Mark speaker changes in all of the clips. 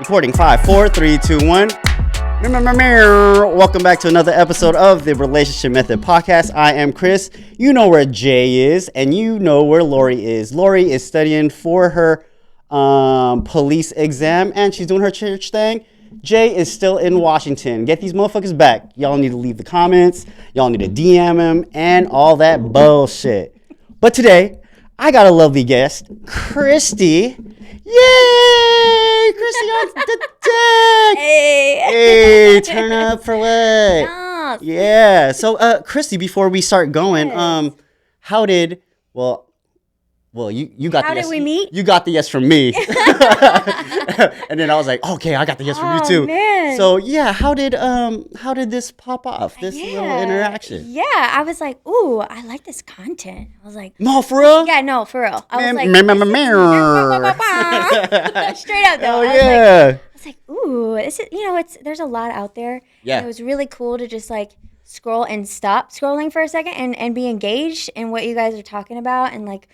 Speaker 1: Recording 5, 4, 3, 2, 1. Welcome back to another episode of the Relationship Method podcast. I am Chris. You know where Jay is, and you know where Lori is. Lori is studying for her police exam, and she's doing her church thing. Jay is still in Washington. Get these motherfuckers back. Y'all need to leave the comments. Y'all need to DM him and all that bullshit. But today, I got a lovely guest, Christie. Yay! Christie on the deck! Hey, turn up for what?
Speaker 2: Yes.
Speaker 1: Yeah. So, Christie, before we start going, how did, you got
Speaker 2: How
Speaker 1: the yes.
Speaker 2: did we meet?
Speaker 1: You got the yes from me. And then I was like, okay, I got the yes from you too.
Speaker 2: Man.
Speaker 1: So yeah, how did this pop off? This little interaction?
Speaker 2: Yeah, I was like, ooh, I like this content. I was like,
Speaker 1: No, for real?
Speaker 2: yeah, no, for real. I was like, straight up though.
Speaker 1: Oh yeah.
Speaker 2: I was like, ooh, this is, there's a lot out there.
Speaker 1: Yeah.
Speaker 2: And it was really cool to just like scroll and stop scrolling for a second and be engaged in what you guys are talking about, and like,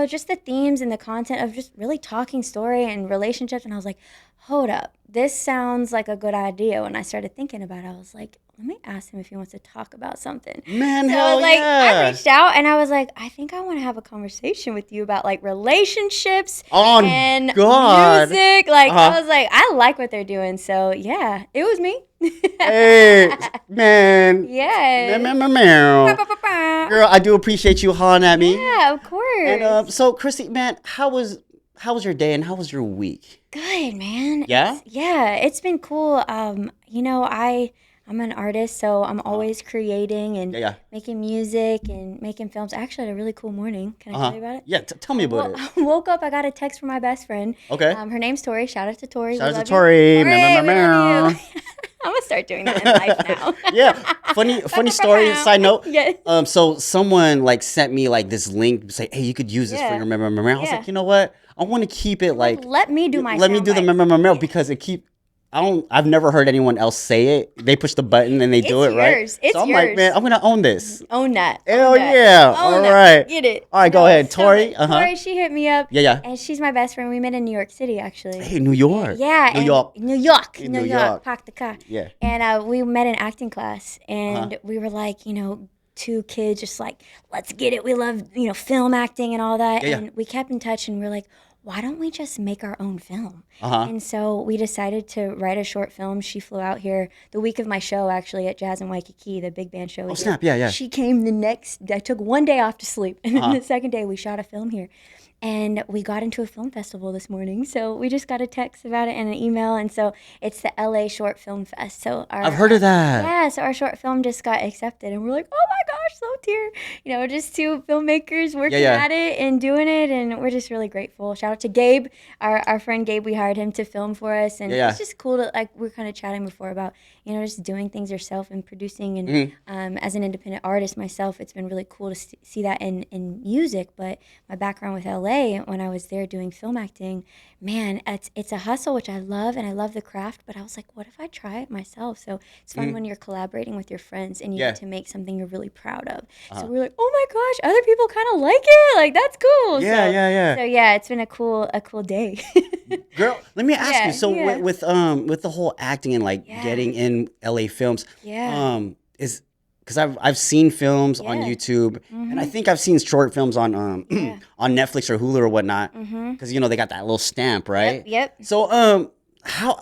Speaker 2: just the themes and the content of just really talking story and relationships. And I was like, hold up, this sounds like a good idea. When I started thinking about it, I was like, let me ask him if he wants to talk about something.
Speaker 1: Man,
Speaker 2: so
Speaker 1: hell
Speaker 2: I was like,
Speaker 1: yeah.
Speaker 2: I reached out and I was like, I think I want to have a conversation with you about like relationships
Speaker 1: Oh,
Speaker 2: and
Speaker 1: God.
Speaker 2: music. Like, I was like, I like what they're doing. So yeah, it was me.
Speaker 1: Hey, man.
Speaker 2: Yeah.
Speaker 1: Girl, I do appreciate you hollering at me.
Speaker 2: Yeah, of course.
Speaker 1: And so, Christie, man, how was your day and how was your week?
Speaker 2: Good, man.
Speaker 1: Yeah?
Speaker 2: It's been cool. I'm an artist, so I'm always creating and making music and making films. I actually had a really cool morning. Can I tell you about it?
Speaker 1: Yeah, tell me about it.
Speaker 2: I woke up, I got a text from my best friend.
Speaker 1: Okay.
Speaker 2: Her name's Tori. Shout out to Tori.
Speaker 1: Shout out to Tori.
Speaker 2: We love you. I'm going to start doing that in life now.
Speaker 1: Yeah. Funny story, side note.
Speaker 2: Yeah.
Speaker 1: So someone like sent me like this link, say, hey, you could use this for your memory. I was like, you know what? I want to keep it like.
Speaker 2: Let me do my
Speaker 1: Let me do the memory because I've never heard anyone else say it. They push the button and they do it, right?
Speaker 2: It's
Speaker 1: so I'm
Speaker 2: yours.
Speaker 1: like, man, I'm going to own this.
Speaker 2: Own that.
Speaker 1: Hell yeah. All right.
Speaker 2: Get it.
Speaker 1: All right, go ahead. Tori.
Speaker 2: Tori, she hit me up.
Speaker 1: Yeah.
Speaker 2: And she's my best friend. We met in New York City, actually.
Speaker 1: Hey, New York.
Speaker 2: Yeah.
Speaker 1: New York.
Speaker 2: New York. Park the car.
Speaker 1: Yeah.
Speaker 2: And we met in acting class. And we were like, two kids just like, let's get it. We love, film acting and all that.
Speaker 1: Yeah.
Speaker 2: And we kept in touch and we're like, why don't we just make our own film? And so we decided to write a short film. She flew out here the week of my show, actually, at Jazz in Waikiki, the big band show.
Speaker 1: Oh, snap. Yeah.
Speaker 2: She came I took one day off to sleep. And then the second day, we shot a film here. And we got into a film festival this morning. So we just got a text about it and an email. And so it's the LA Short Film Fest. So
Speaker 1: I've heard of that.
Speaker 2: Yeah, so our short film just got accepted. And we're like, oh my gosh, so tear. Just two filmmakers working at it and doing it. And we're just really grateful. Shout out to Gabe, our friend Gabe. We hired him to film for us. And it's just cool to, like, we were kind of chatting before about, just doing things yourself and producing. And as an independent artist myself, it's been really cool to see that in music. But my background with LA, when I was there doing film acting, man, it's a hustle, which I love, and I love the craft, but I was like, what if I try it myself? So it's fun when you're collaborating with your friends and you get to make something you're really proud of. So we're like, oh my gosh, other people kind of like it? Like, that's cool.
Speaker 1: Yeah.
Speaker 2: So yeah, it's been a cool day.
Speaker 1: Girl, let me ask you, so with the whole acting and like getting in LA films, is because I've seen films on YouTube, and I think I've seen short films on on Netflix or Hulu or whatnot, because they got that little stamp, right?
Speaker 2: Yep.
Speaker 1: So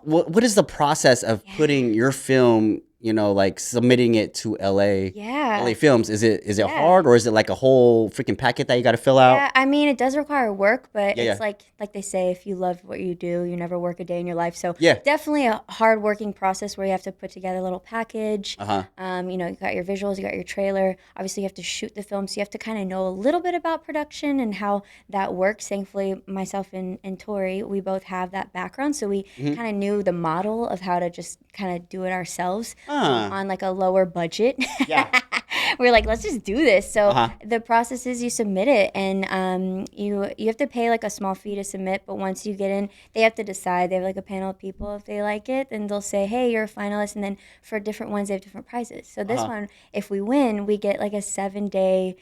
Speaker 1: what is the process of putting your film, like submitting it to LA Films? Is it hard, or is it like a whole freaking packet that you got to fill out?
Speaker 2: Yeah, I mean, it does require work, but it's like they say, if you love what you do, you never work a day in your life. So definitely a hard working process where you have to put together a little package. You got your visuals, you got your trailer. Obviously, you have to shoot the film, so you have to kind of know a little bit about production and how that works. Thankfully, myself and Tori, we both have that background, so we kind of knew the model of how to just kind of do it ourselves on like a lower budget. we're like, let's just do this. So
Speaker 1: Uh-huh.
Speaker 2: the process is you submit it, and you have to pay like a small fee to submit. But once you get in, they have to decide. They have like a panel of people. If they like it, then they'll say, hey, you're a finalist. And then for different ones, they have different prizes. So this one, if we win, we get like a 7-day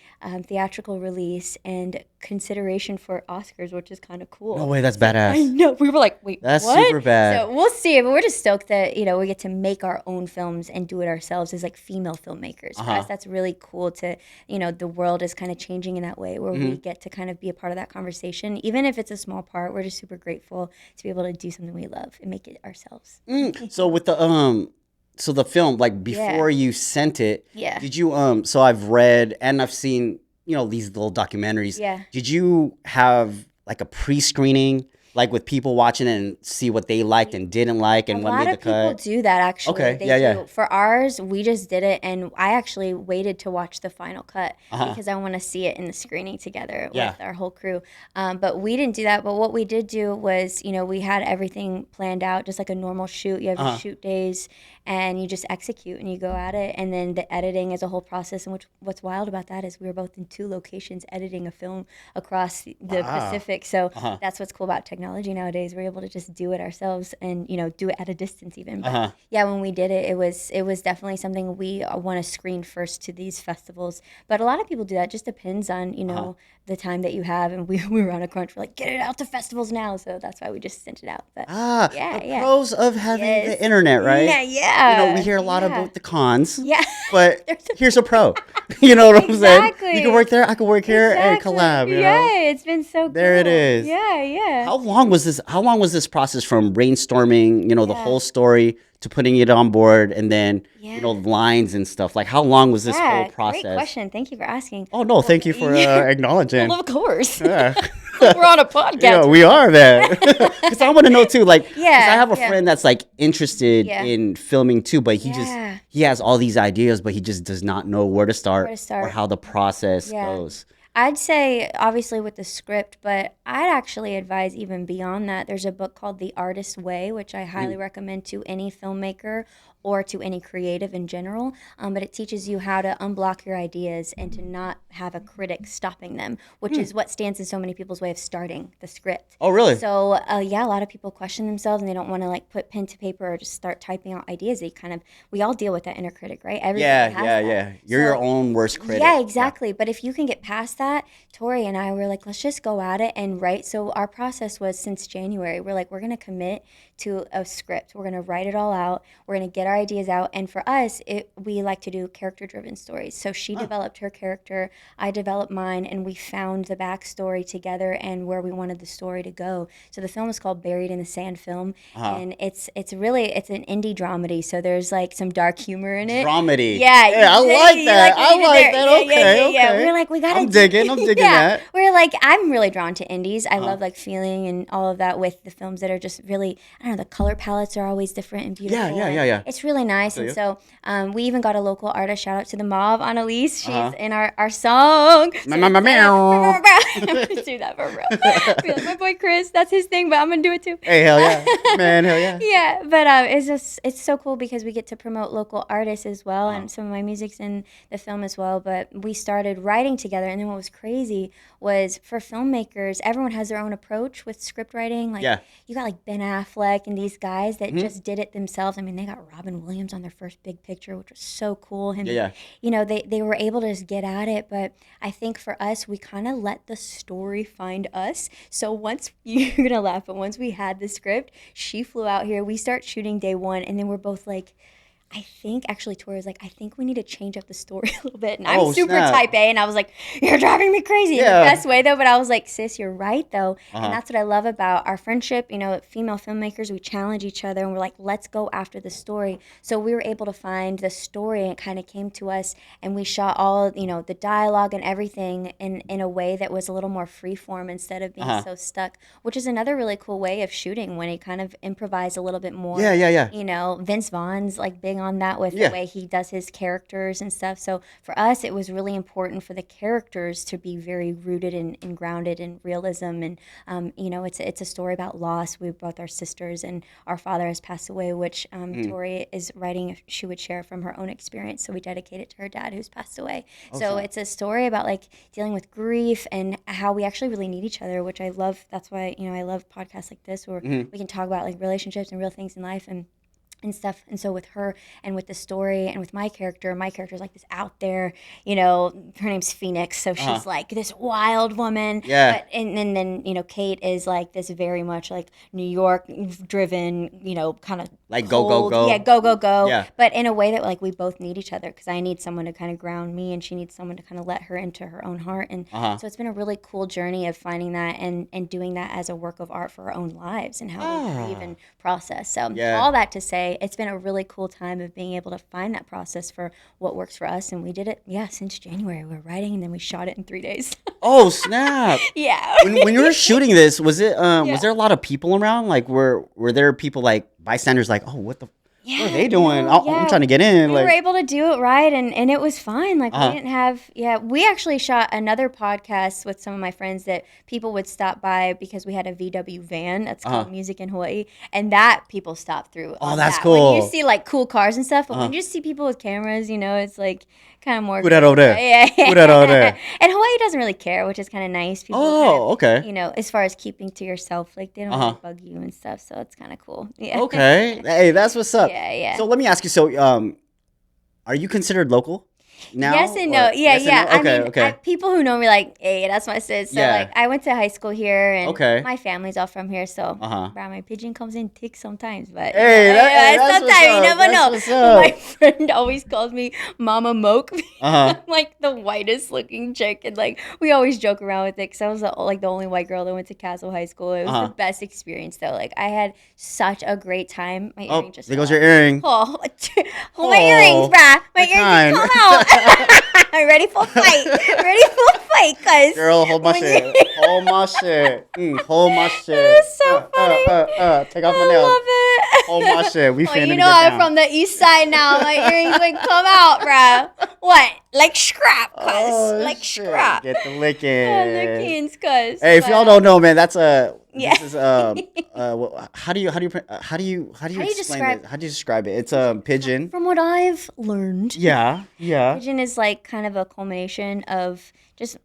Speaker 2: theatrical release and consideration for Oscars, which is kind of cool.
Speaker 1: No way, that's badass.
Speaker 2: I know. We were like, wait,
Speaker 1: That's
Speaker 2: what?
Speaker 1: super bad.
Speaker 2: So we'll see. But we're just stoked that, we get to make our own films and do it ourselves as like female filmmakers. For us, that's really cool to, the world is kind of changing in that way where we get to kind of be a part of that conversation. Even if it's a small part, we're just super grateful to be able to do something we love and make it ourselves.
Speaker 1: So with the film, like before you sent it, did you so I've read and I've seen, these little documentaries.
Speaker 2: Yeah.
Speaker 1: Did you have like a pre-screening, like with people watching it and see what they liked and didn't like and what made the cut?
Speaker 2: A lot of people do that, actually.
Speaker 1: Okay,
Speaker 2: They do. For ours, we just did it, and I actually waited to watch the final cut because I want to see it in the screening together with our whole crew. But we didn't do that. But what we did do was, we had everything planned out, just like a normal shoot. You have your shoot days, and you just execute, and you go at it. And then the editing is a whole process. And what's wild about that is we were both in 2 locations editing a film across the Pacific. So that's what's cool about technology nowadays. We're able to just do it ourselves and, do it at a distance even. But when we did it, it was definitely something we want to screen first to these festivals. But a lot of people do that. It just depends on, the time that you have. And we were on a crunch. We're like, get it out to festivals now. So that's why we just sent it out. But
Speaker 1: pros of having the internet, right?
Speaker 2: Yeah.
Speaker 1: We hear a lot about the cons.
Speaker 2: Yeah.
Speaker 1: But here's a pro. You know what I'm saying? You can work there, I can work here and collab.
Speaker 2: Yeah, it's been so cool.
Speaker 1: There it is.
Speaker 2: Yeah.
Speaker 1: How long was this process from brainstorming, the whole story to putting it on board and then, lines and stuff? Like, how long was this whole process?
Speaker 2: Great question. Thank you for asking.
Speaker 1: Oh, no, thank you for acknowledging.
Speaker 2: Well, of course.
Speaker 1: Yeah.
Speaker 2: We're on a podcast.
Speaker 1: Yeah, we are, man. Because I want to know, too, like, because I have a friend that's, like, interested in filming, too, but he has all these ideas, but he just does not know where to start. Or how the process goes.
Speaker 2: I'd say, obviously, with the script, but I'd actually advise even beyond that. There's a book called The Artist's Way, which I highly recommend to any filmmaker or to any creative in general. But it teaches you how to unblock your ideas and to not have a critic stopping them, which is what stands in so many people's way of starting the script.
Speaker 1: Oh, really?
Speaker 2: So, a lot of people question themselves and they don't want to like put pen to paper or just start typing out ideas. We all deal with that inner critic, right? Everybody has that.
Speaker 1: You're your own worst critic.
Speaker 2: Yeah, exactly. But if you can get past that, Tori and I were like, let's just go at it and write. So our process was since January, we're like, we're going to commit to a script. We're going to write it all out. We're going to get our ideas out. And for us, we like to do character-driven stories. So she developed her character, I developed mine, and we found the backstory together and where we wanted the story to go. So the film is called Buried in the Sand Film, and it's an indie dramedy. So there's like some dark humor in it.
Speaker 1: Dramedy.
Speaker 2: Yeah,
Speaker 1: I like that. I like that. Okay.
Speaker 2: We're like, we gotta.
Speaker 1: I'm digging that.
Speaker 2: We're like, I'm really drawn to indies. I love like feeling and all of that with the films that are just really, I don't know, the color palettes are always different and beautiful.
Speaker 1: Yeah.
Speaker 2: It's really nice. And so we even got a local artist, shout out to the Mauve, Annalise. She's in our song.
Speaker 1: Meow.
Speaker 2: I'm going to do that for real. Be like, my boy Chris, that's his thing, but I'm going to do it too.
Speaker 1: Hey, hell yeah. Man, hell yeah.
Speaker 2: Yeah, but it's so cool because we get to promote local artists as well, and some of my music's in the film as well. But we started writing together, and then what was crazy was for filmmakers, everyone has their own approach with script writing. Like you got like Ben Affleck and these guys that just did it themselves. I mean, they got Robin Williams on their first big picture, which was so cool. And they were able to just get at it. But I think for us, we kind of let the story find us. So once you're gonna laugh, but once we had the script, she flew out here. We start shooting day one, and then we're both like, I think, actually, Tori was like, I think we need to change up the story a little bit. And I'm super type A, and I was like, you're driving me crazy in the best way, though. But I was like, sis, you're right, though. And that's what I love about our friendship. Female filmmakers, we challenge each other, and we're like, let's go after the story. So we were able to find the story, and it kind of came to us, and we shot all, the dialogue and everything in a way that was a little more freeform instead of being so stuck, which is another really cool way of shooting when you kind of improvise a little bit more.
Speaker 1: Yeah.
Speaker 2: Vince Vaughn's, like, big building on that with the way he does his characters and stuff. So for us, it was really important for the characters to be very rooted and grounded in realism. And it's a story about loss. We both are sisters, and our father has passed away, which Tori is writing. She would share from her own experience. So we dedicate it to her dad, who's passed away. Okay. So it's a story about like dealing with grief and how we actually really need each other, which I love. That's why I love podcasts like this where we can talk about like relationships and real things in life and stuff. And so with her and with the story and with my character is like this out there, her name's Phoenix, so she's like this wild woman. Yeah. But, and then Kate is like this very much like New York driven, kind of
Speaker 1: like
Speaker 2: cold,
Speaker 1: go.
Speaker 2: Yeah, go.
Speaker 1: Yeah.
Speaker 2: But in a way that like we both need each other, because I need someone to kind of ground me and she needs someone to kind of let her into her own heart. And so it's been a really cool journey of finding that and doing that as a work of art for our own lives and how we grieve and process. So all that to say, it's been a really cool time of being able to find that process for what works for us. And we did it, since January. We were writing and then we shot it in 3 days.
Speaker 1: Oh, snap.
Speaker 2: Yeah.
Speaker 1: When you were shooting this, was there a lot of people around? Like, were there people like bystanders like, oh, what are they doing? I'm trying to get in.
Speaker 2: We were able to do it right, and it was fine. Like, we didn't have, we actually shot another podcast with some of my friends that people would stop by because we had a VW van that's called Music in Hawaii, and that people stop through.
Speaker 1: Oh, that's cool.
Speaker 2: When you see, like, cool cars and stuff, but when you see people with cameras, it's, like, kind of more.
Speaker 1: Who that over there?
Speaker 2: Yeah.
Speaker 1: Who that over there?
Speaker 2: And Hawaii doesn't really care, which is kind of nice. People
Speaker 1: okay.
Speaker 2: As far as keeping to yourself, like, they don't really bug you and stuff, so it's kind of cool. Yeah.
Speaker 1: Okay. Hey, that's what's up.
Speaker 2: Yeah.
Speaker 1: So let me ask you. So, are you considered local now?
Speaker 2: Yes and no.
Speaker 1: Yes and no? Okay.
Speaker 2: People who know me like, hey, that's my sis. So like, I went to high school here, and my family's all from here. So, my pigeon comes in thick sometimes, but sometimes you never know. My friend always calls me Mama Moke. I'm like the whitest looking chick, and like we always joke around with it because I was the only white girl that went to Castle High School. It was the best experience though. Like I had such a great time. My earring just
Speaker 1: there goes your earring.
Speaker 2: My earrings, bruh. My earrings just come out. I'm ready for a fight. Cuz.
Speaker 1: Girl, hold my shit. Hold my shit. Hold my shit.
Speaker 2: It's so funny.
Speaker 1: Take off my nails.
Speaker 2: I love it.
Speaker 1: Hold my shit. We finna get
Speaker 2: I'm
Speaker 1: down.
Speaker 2: from the east side now. My earrings would come out, bruh. What? Like scrap, cuz. Like
Speaker 1: shit.
Speaker 2: scrap.
Speaker 1: Get the licking.
Speaker 2: Lickings, cuz.
Speaker 1: Hey, if y'all don't know, man, that's this is how do you explain it? How do you describe it? It's a pigeon.
Speaker 2: From what I've learned.
Speaker 1: Yeah.
Speaker 2: Pigeon is like kind of a culmination of just,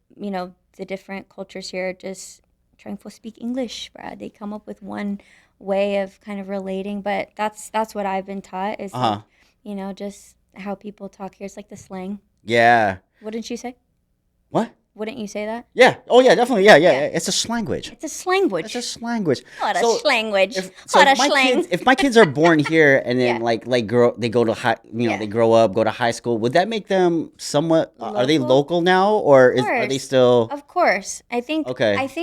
Speaker 2: the different cultures here just trying to speak English, Brad. They come up with one way of kind of relating, but that's what I've been taught is like, just how people talk here. It's like the slang.
Speaker 1: Yeah.
Speaker 2: Wouldn't you say?
Speaker 1: What?
Speaker 2: Wouldn't you say that?
Speaker 1: Yeah. Oh, yeah, definitely. Yeah. It's a slanguage.
Speaker 2: It's a slanguage.
Speaker 1: What a slanguage.
Speaker 2: If
Speaker 1: my kids are born here and then they grow up, go to high school, would that make them somewhat? Are they local now, or are they still?
Speaker 2: Of course. I think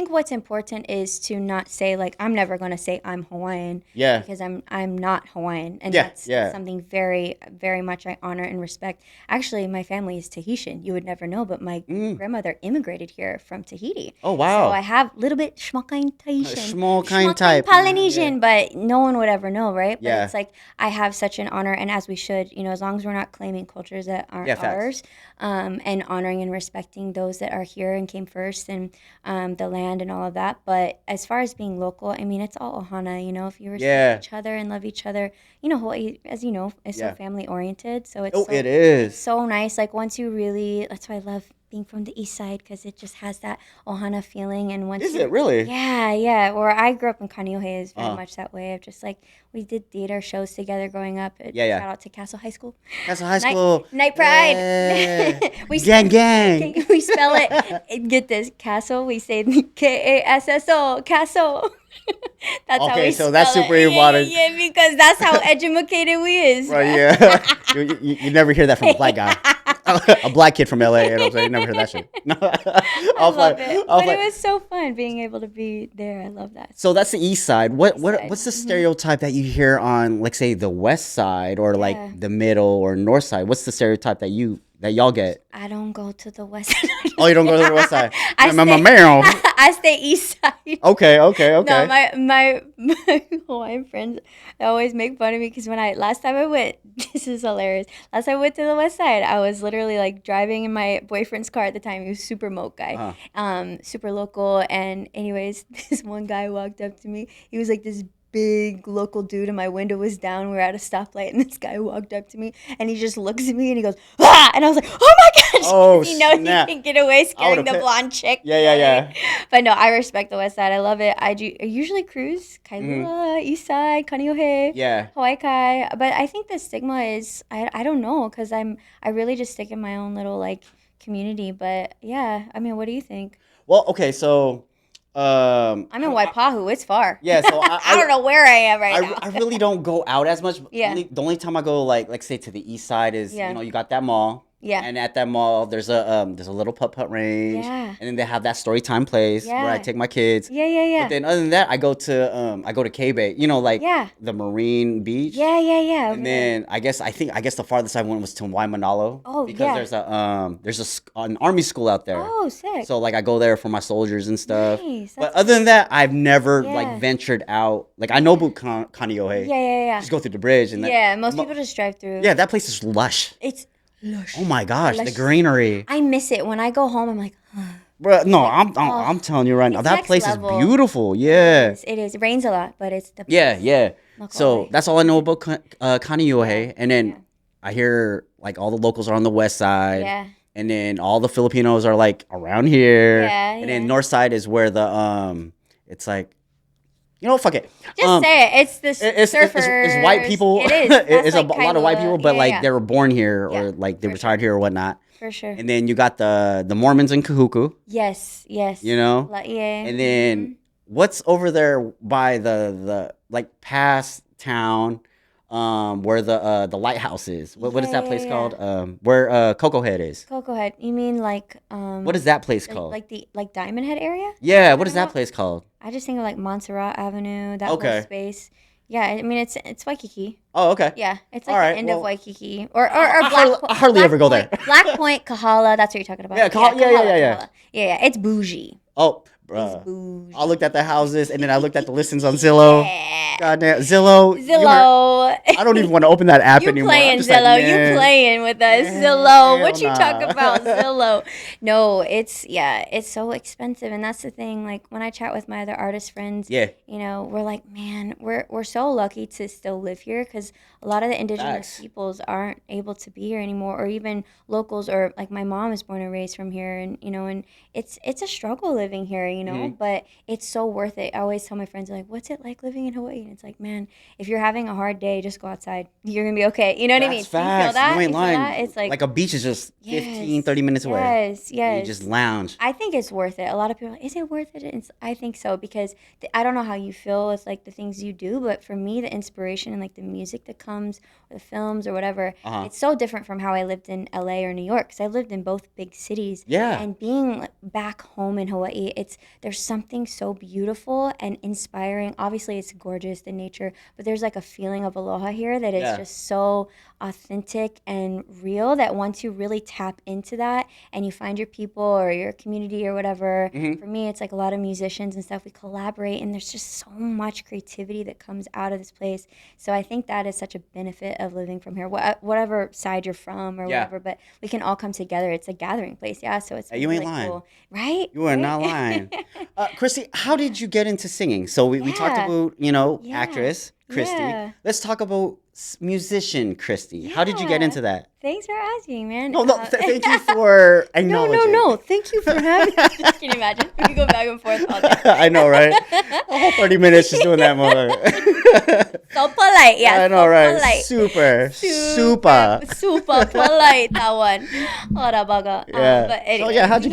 Speaker 2: what's important is to not say like I'm never going to say I'm Hawaiian.
Speaker 1: Yeah.
Speaker 2: Because I'm not Hawaiian, and that's something very, very much I honor and respect. Actually, my family is Tahitian. You would never know, but my grandmother immigrated here from Tahiti.
Speaker 1: Oh, wow.
Speaker 2: So I have a little bit small kind Tahitian.
Speaker 1: Small kind type.
Speaker 2: Polynesian, but no one would ever know, right? But
Speaker 1: yeah.
Speaker 2: It's like I have such an honor, and as we should, as long as we're not claiming cultures that aren't ours, and honoring and respecting those that are here and came first, and the land and all of that. But as far as being local, I mean, it's all ohana, if you respect each other and love each other. Hawaii, as you know, is so family oriented. So
Speaker 1: it is
Speaker 2: so nice. Like once you really, that's why I love being from the east side, because it just has that ohana feeling. And once
Speaker 1: it really?
Speaker 2: Yeah. Where I grew up in Kaneohe is very much that way of just like we did theater shows together growing up. Shout out to Castle High School. Night Pride.
Speaker 1: Yeah.
Speaker 2: We
Speaker 1: gang.
Speaker 2: We spell it. Get this, Castle. We say Kasso, Castle. That's how we
Speaker 1: so that's super important.
Speaker 2: Yeah, because that's how educated we is.
Speaker 1: Right, yeah. you never hear that from a black guy. A black kid from LA, you never heard that shit.
Speaker 2: I love it. But it was so fun being able to be there. I love that.
Speaker 1: So that's the east side. What's the stereotype that you hear on, like, say, the west side or like the middle or north side? What's the stereotype that you that y'all get?
Speaker 2: I don't go to the west side.
Speaker 1: Oh, you don't go to the west side.
Speaker 2: I I stay east side.
Speaker 1: Okay.
Speaker 2: No, my Hawaiian friends, they always make fun of me because last time I went, this is hilarious. Last time I went to the west side, I was literally like driving in my boyfriend's car at the time. He was super moke guy, super local. And anyways, this one guy walked up to me. He was like this big local dude, and my window was down. We were at a stoplight, and this guy walked up to me, and he just looks at me, and he goes, "Ah!" And I was like, "Oh my gosh!"
Speaker 1: Oh,
Speaker 2: you know,
Speaker 1: snap.
Speaker 2: he can get away scaring the blonde chick.
Speaker 1: Yeah.
Speaker 2: But no, I respect the West Side. I love it. I usually cruise Kailua, East Side, Kaneohe, Hawaii Kai. But I think the stigma is I don't know, because I really just stick in my own little like community. But yeah, I mean, what do you think?
Speaker 1: Well, okay, so.
Speaker 2: I'm in Waipahu. It's far.
Speaker 1: Yeah, so
Speaker 2: I don't know where I am now.
Speaker 1: I really don't go out as much.
Speaker 2: Yeah.
Speaker 1: The only time I go, like say to the east side is, you got that mall.
Speaker 2: Yeah.
Speaker 1: And at that mall, there's a little putt-putt range.
Speaker 2: Yeah.
Speaker 1: And then they have that story time place where I take my kids.
Speaker 2: Yeah.
Speaker 1: But then other than that, I go to K-Bay, the Marine Beach.
Speaker 2: Yeah.
Speaker 1: And then I guess the farthest I went was to Waimanalo.
Speaker 2: Oh,
Speaker 1: because there's an army school out there.
Speaker 2: Oh, sick.
Speaker 1: So like I go there for my soldiers and stuff.
Speaker 2: Nice.
Speaker 1: But other than that, I've never like ventured out. Like I know Kaneohe.
Speaker 2: Yeah.
Speaker 1: Just go through the bridge and
Speaker 2: most people just drive through.
Speaker 1: Yeah, that place is lush.
Speaker 2: It's lush.
Speaker 1: Oh my gosh,
Speaker 2: lush.
Speaker 1: The greenery.
Speaker 2: I miss it. When I go home, I'm like,
Speaker 1: Bro, no, I'm telling you right now, that place
Speaker 2: level.
Speaker 1: is beautiful. Yeah.
Speaker 2: It is. It rains a lot, but it's the
Speaker 1: Yeah. So that's all I know about Kaneohe. And then I hear like all the locals are on the west side.
Speaker 2: Yeah.
Speaker 1: And then all the Filipinos are like around here.
Speaker 2: Yeah.
Speaker 1: And then north side is where the it's like, fuck it.
Speaker 2: Just say it. It's the surfers.
Speaker 1: It's white people.
Speaker 2: It is.
Speaker 1: It's a lot of white people, but like they were born here or like they retired here or whatnot.
Speaker 2: For sure.
Speaker 1: And then you got the Mormons in Kahuku.
Speaker 2: Yes.
Speaker 1: Yeah. And then what's over there by the like past town, where the lighthouse is? What is that place called? Where Cocoa Head is.
Speaker 2: Cocoa Head. You mean like
Speaker 1: what is that place called?
Speaker 2: Like Diamond Head area?
Speaker 1: Yeah. What is that place called?
Speaker 2: I just think of like Montserrat Avenue. That whole space. Yeah, I mean it's Waikiki.
Speaker 1: Oh, okay.
Speaker 2: Yeah, it's like the end of Waikiki or
Speaker 1: I hardly ever go there.
Speaker 2: Black Point, Kahala. That's what you're talking about.
Speaker 1: Yeah, Kahala.
Speaker 2: Yeah. It's bougie.
Speaker 1: Oh, bro. I looked at the houses and then I looked at the listings on Zillow.
Speaker 2: Yeah.
Speaker 1: Goddamn, Zillow. I don't even want to open that app anymore.
Speaker 2: You playing Zillow? You playing with us, Zillow? What you talk about, Zillow? No, it's so expensive, and that's the thing. Like when I chat with my other artist friends, we're like, man, we're so lucky to still live here because a lot of the indigenous peoples aren't able to be here anymore, or even locals, or like my mom is born and raised from here, and and it's a struggle living here, but it's so worth it. I always tell my friends, like, what's it like living in Hawaii? And it's like, man, if you're having a hard day, just go outside. You're gonna be okay. You know what I mean?
Speaker 1: Facts.
Speaker 2: Do you feel that?
Speaker 1: You ain't lying.
Speaker 2: It's like
Speaker 1: a beach is just 15, 30 minutes away.
Speaker 2: Yes.
Speaker 1: You just lounge.
Speaker 2: I think it's worth it. A lot of people are like, is it worth it? I think so because I don't know how you feel with like the things you do, but for me, the inspiration and like the music that comes, or the films or whatever, it's so different from how I lived in LA or New York because I lived in both big cities.
Speaker 1: Yeah.
Speaker 2: And being back home in Hawaii, there's something so beautiful and inspiring. Obviously, it's gorgeous, the nature, but there's like a feeling of aloha here that is just so authentic and real that once you really tap into that and you find your people or your community or whatever, for me, it's like a lot of musicians and stuff, we collaborate and there's just so much creativity that comes out of this place. So I think that is such a benefit of living from here, whatever side you're from or whatever, but we can all come together. It's a gathering place. Yeah. So it's
Speaker 1: you
Speaker 2: really
Speaker 1: ain't lying.
Speaker 2: Cool. Right?
Speaker 1: You are not lying. Christy, how did you get into singing? So we talked about, actress Christy. Yeah. Let's talk about musician Christy. Yeah. How did you get into that?
Speaker 2: Thanks for asking, man.
Speaker 1: No, thank you for acknowledging.
Speaker 2: No. Thank you for having me. Can you imagine? We could go back and forth all day.
Speaker 1: I know, right? A whole 30 minutes just doing that mother.
Speaker 2: So polite, yeah.
Speaker 1: I know,
Speaker 2: so
Speaker 1: right?
Speaker 2: Polite.
Speaker 1: Super
Speaker 2: polite, that one. Ora baga.
Speaker 1: Yeah.
Speaker 2: But anyway,
Speaker 1: so how'd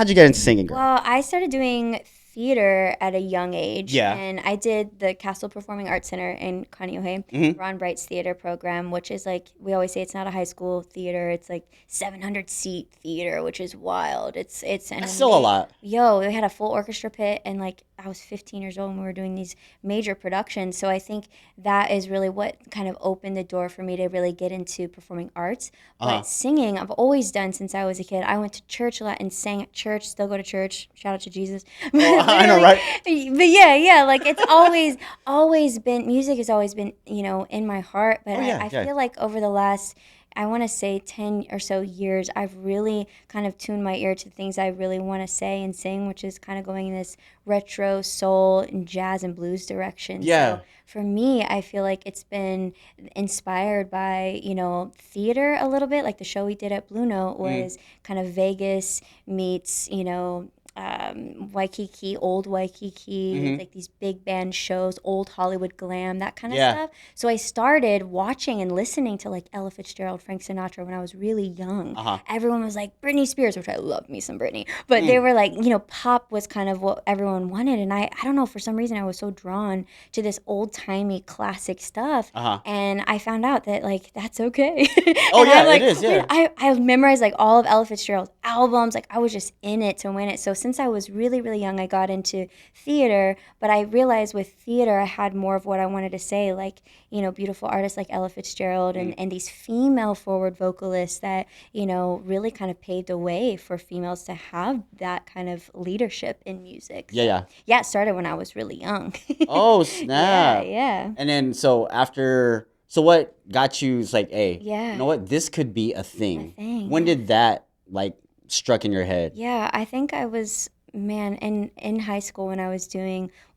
Speaker 1: you get into singing, girl?
Speaker 2: Well, I started doing theater at a young age.
Speaker 1: Yeah.
Speaker 2: And I did the Castle Performing Arts Center in Kaneohe, Ron Bright's theater program, which is like, we always say it's not a high school theater. It's like 700 seat theater, which is wild. It's
Speaker 1: That's still a lot.
Speaker 2: Yo, we had a full orchestra pit, and like I was 15 years old when we were doing these major productions. So I think that is really what kind of opened the door for me to really get into performing arts. But singing, I've always done since I was a kid. I went to church a lot and sang at church, still go to church. Shout out to Jesus.
Speaker 1: I know, right?
Speaker 2: But yeah, like it's always been, music has always been, in my heart. But I feel like over the last, I want to say 10 or so years, I've really kind of tuned my ear to things I really want to say and sing, which is kind of going in this retro soul and jazz and blues direction.
Speaker 1: Yeah.
Speaker 2: So for me, I feel like it's been inspired by, theater a little bit. Like the show we did at Blue Note was kind of Vegas meets, Waikiki, old Waikiki, like these big band shows, old Hollywood glam, that kind of stuff. So I started watching and listening to like Ella Fitzgerald, Frank Sinatra when I was really young. Everyone was like Britney Spears, which I love me some Britney, but they were like, pop was kind of what everyone wanted. And I don't know, for some reason I was so drawn to this old timey classic stuff. And I found out that like, that's okay.
Speaker 1: Oh yeah,
Speaker 2: like,
Speaker 1: it is, yeah.
Speaker 2: I memorized like all of Ella Fitzgerald's albums. Like I was just in it to win it. So since I was really, really young, I got into theater, but I realized with theater, I had more of what I wanted to say, like, beautiful artists like Ella Fitzgerald and these female forward vocalists that, really kind of paved the way for females to have that kind of leadership in music. So,
Speaker 1: Yeah.
Speaker 2: it started when I was really young.
Speaker 1: Oh, snap.
Speaker 2: Yeah.
Speaker 1: And then, so what got you, it's like, hey,
Speaker 2: Yeah.
Speaker 1: you know what? This could be a thing. When
Speaker 2: yeah.
Speaker 1: did that, like, struck in your head?
Speaker 2: Yeah, I think I was, in high school when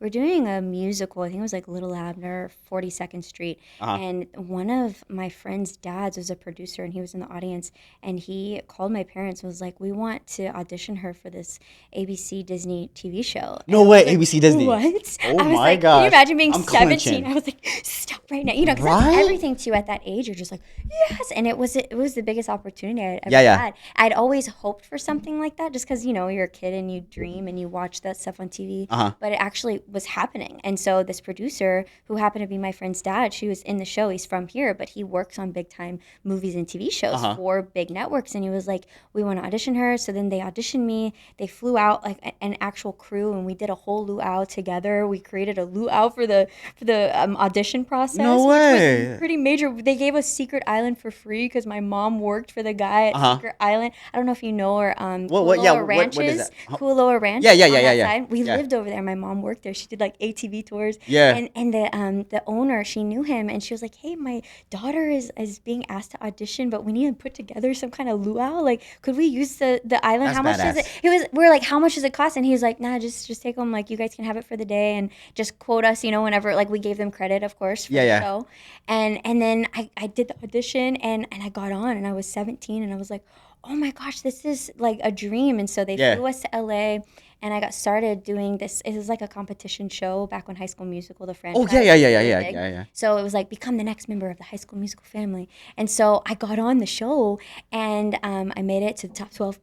Speaker 2: we're doing a musical. I think it was like Little Abner, 42nd Street. And one of my friend's dads was a producer and he was in the audience and he called my parents and was like, we want to audition her for this ABC Disney TV show.
Speaker 1: No way, like, ABC Disney.
Speaker 2: What?
Speaker 1: Oh
Speaker 2: I was
Speaker 1: my
Speaker 2: like,
Speaker 1: gosh.
Speaker 2: Can you imagine being
Speaker 1: I'm
Speaker 2: 17?
Speaker 1: clenching.
Speaker 2: I was like, stop right now. Because that's everything to you at that age. You're just like, yes. And it was the biggest opportunity I'd ever had. I'd always hoped for something like that just because, you're a kid and you dream and you watch that stuff on TV. But it actually was happening. And so this producer, who happened to be my friend's dad, she was in the show. He's from here, but he works on big time movies and TV shows for big networks. And he was like, we want to audition her. So then they auditioned me. They flew out like an actual crew and we did a whole luau together. We created a luau for the audition process.
Speaker 1: No way.
Speaker 2: Which was pretty major. They gave us Secret Island for free because my mom worked for the guy at Secret Island. I don't know if you know her. Kualoa Ranches.
Speaker 1: What is that?
Speaker 2: Kualoa Ranch.
Speaker 1: Yeah.
Speaker 2: We lived over there. My mom worked there. She did like ATV tours.
Speaker 1: Yeah.
Speaker 2: And the owner, she knew him, and she was like, "Hey, my daughter is being asked to audition, but we need to put together some kind of luau. Like, could we use the island?
Speaker 1: That's
Speaker 2: how much
Speaker 1: badass.
Speaker 2: is it?" We're like, "How much does it cost?" And he was like, "Nah, just take them. Like, you guys can have it for the day, and just quote us, whenever." Like, we gave them credit, of course, for the show. And then I did the audition, and I got on, and I was 17, and I was like, oh my gosh, this is like a dream. And so they flew us to LA and I got started doing this. It was like a competition show back when High School Musical, the franchise.
Speaker 1: Oh, yeah.
Speaker 2: So it was like, become the next member of the High School Musical family. And so I got on the show and I made it to the top 12.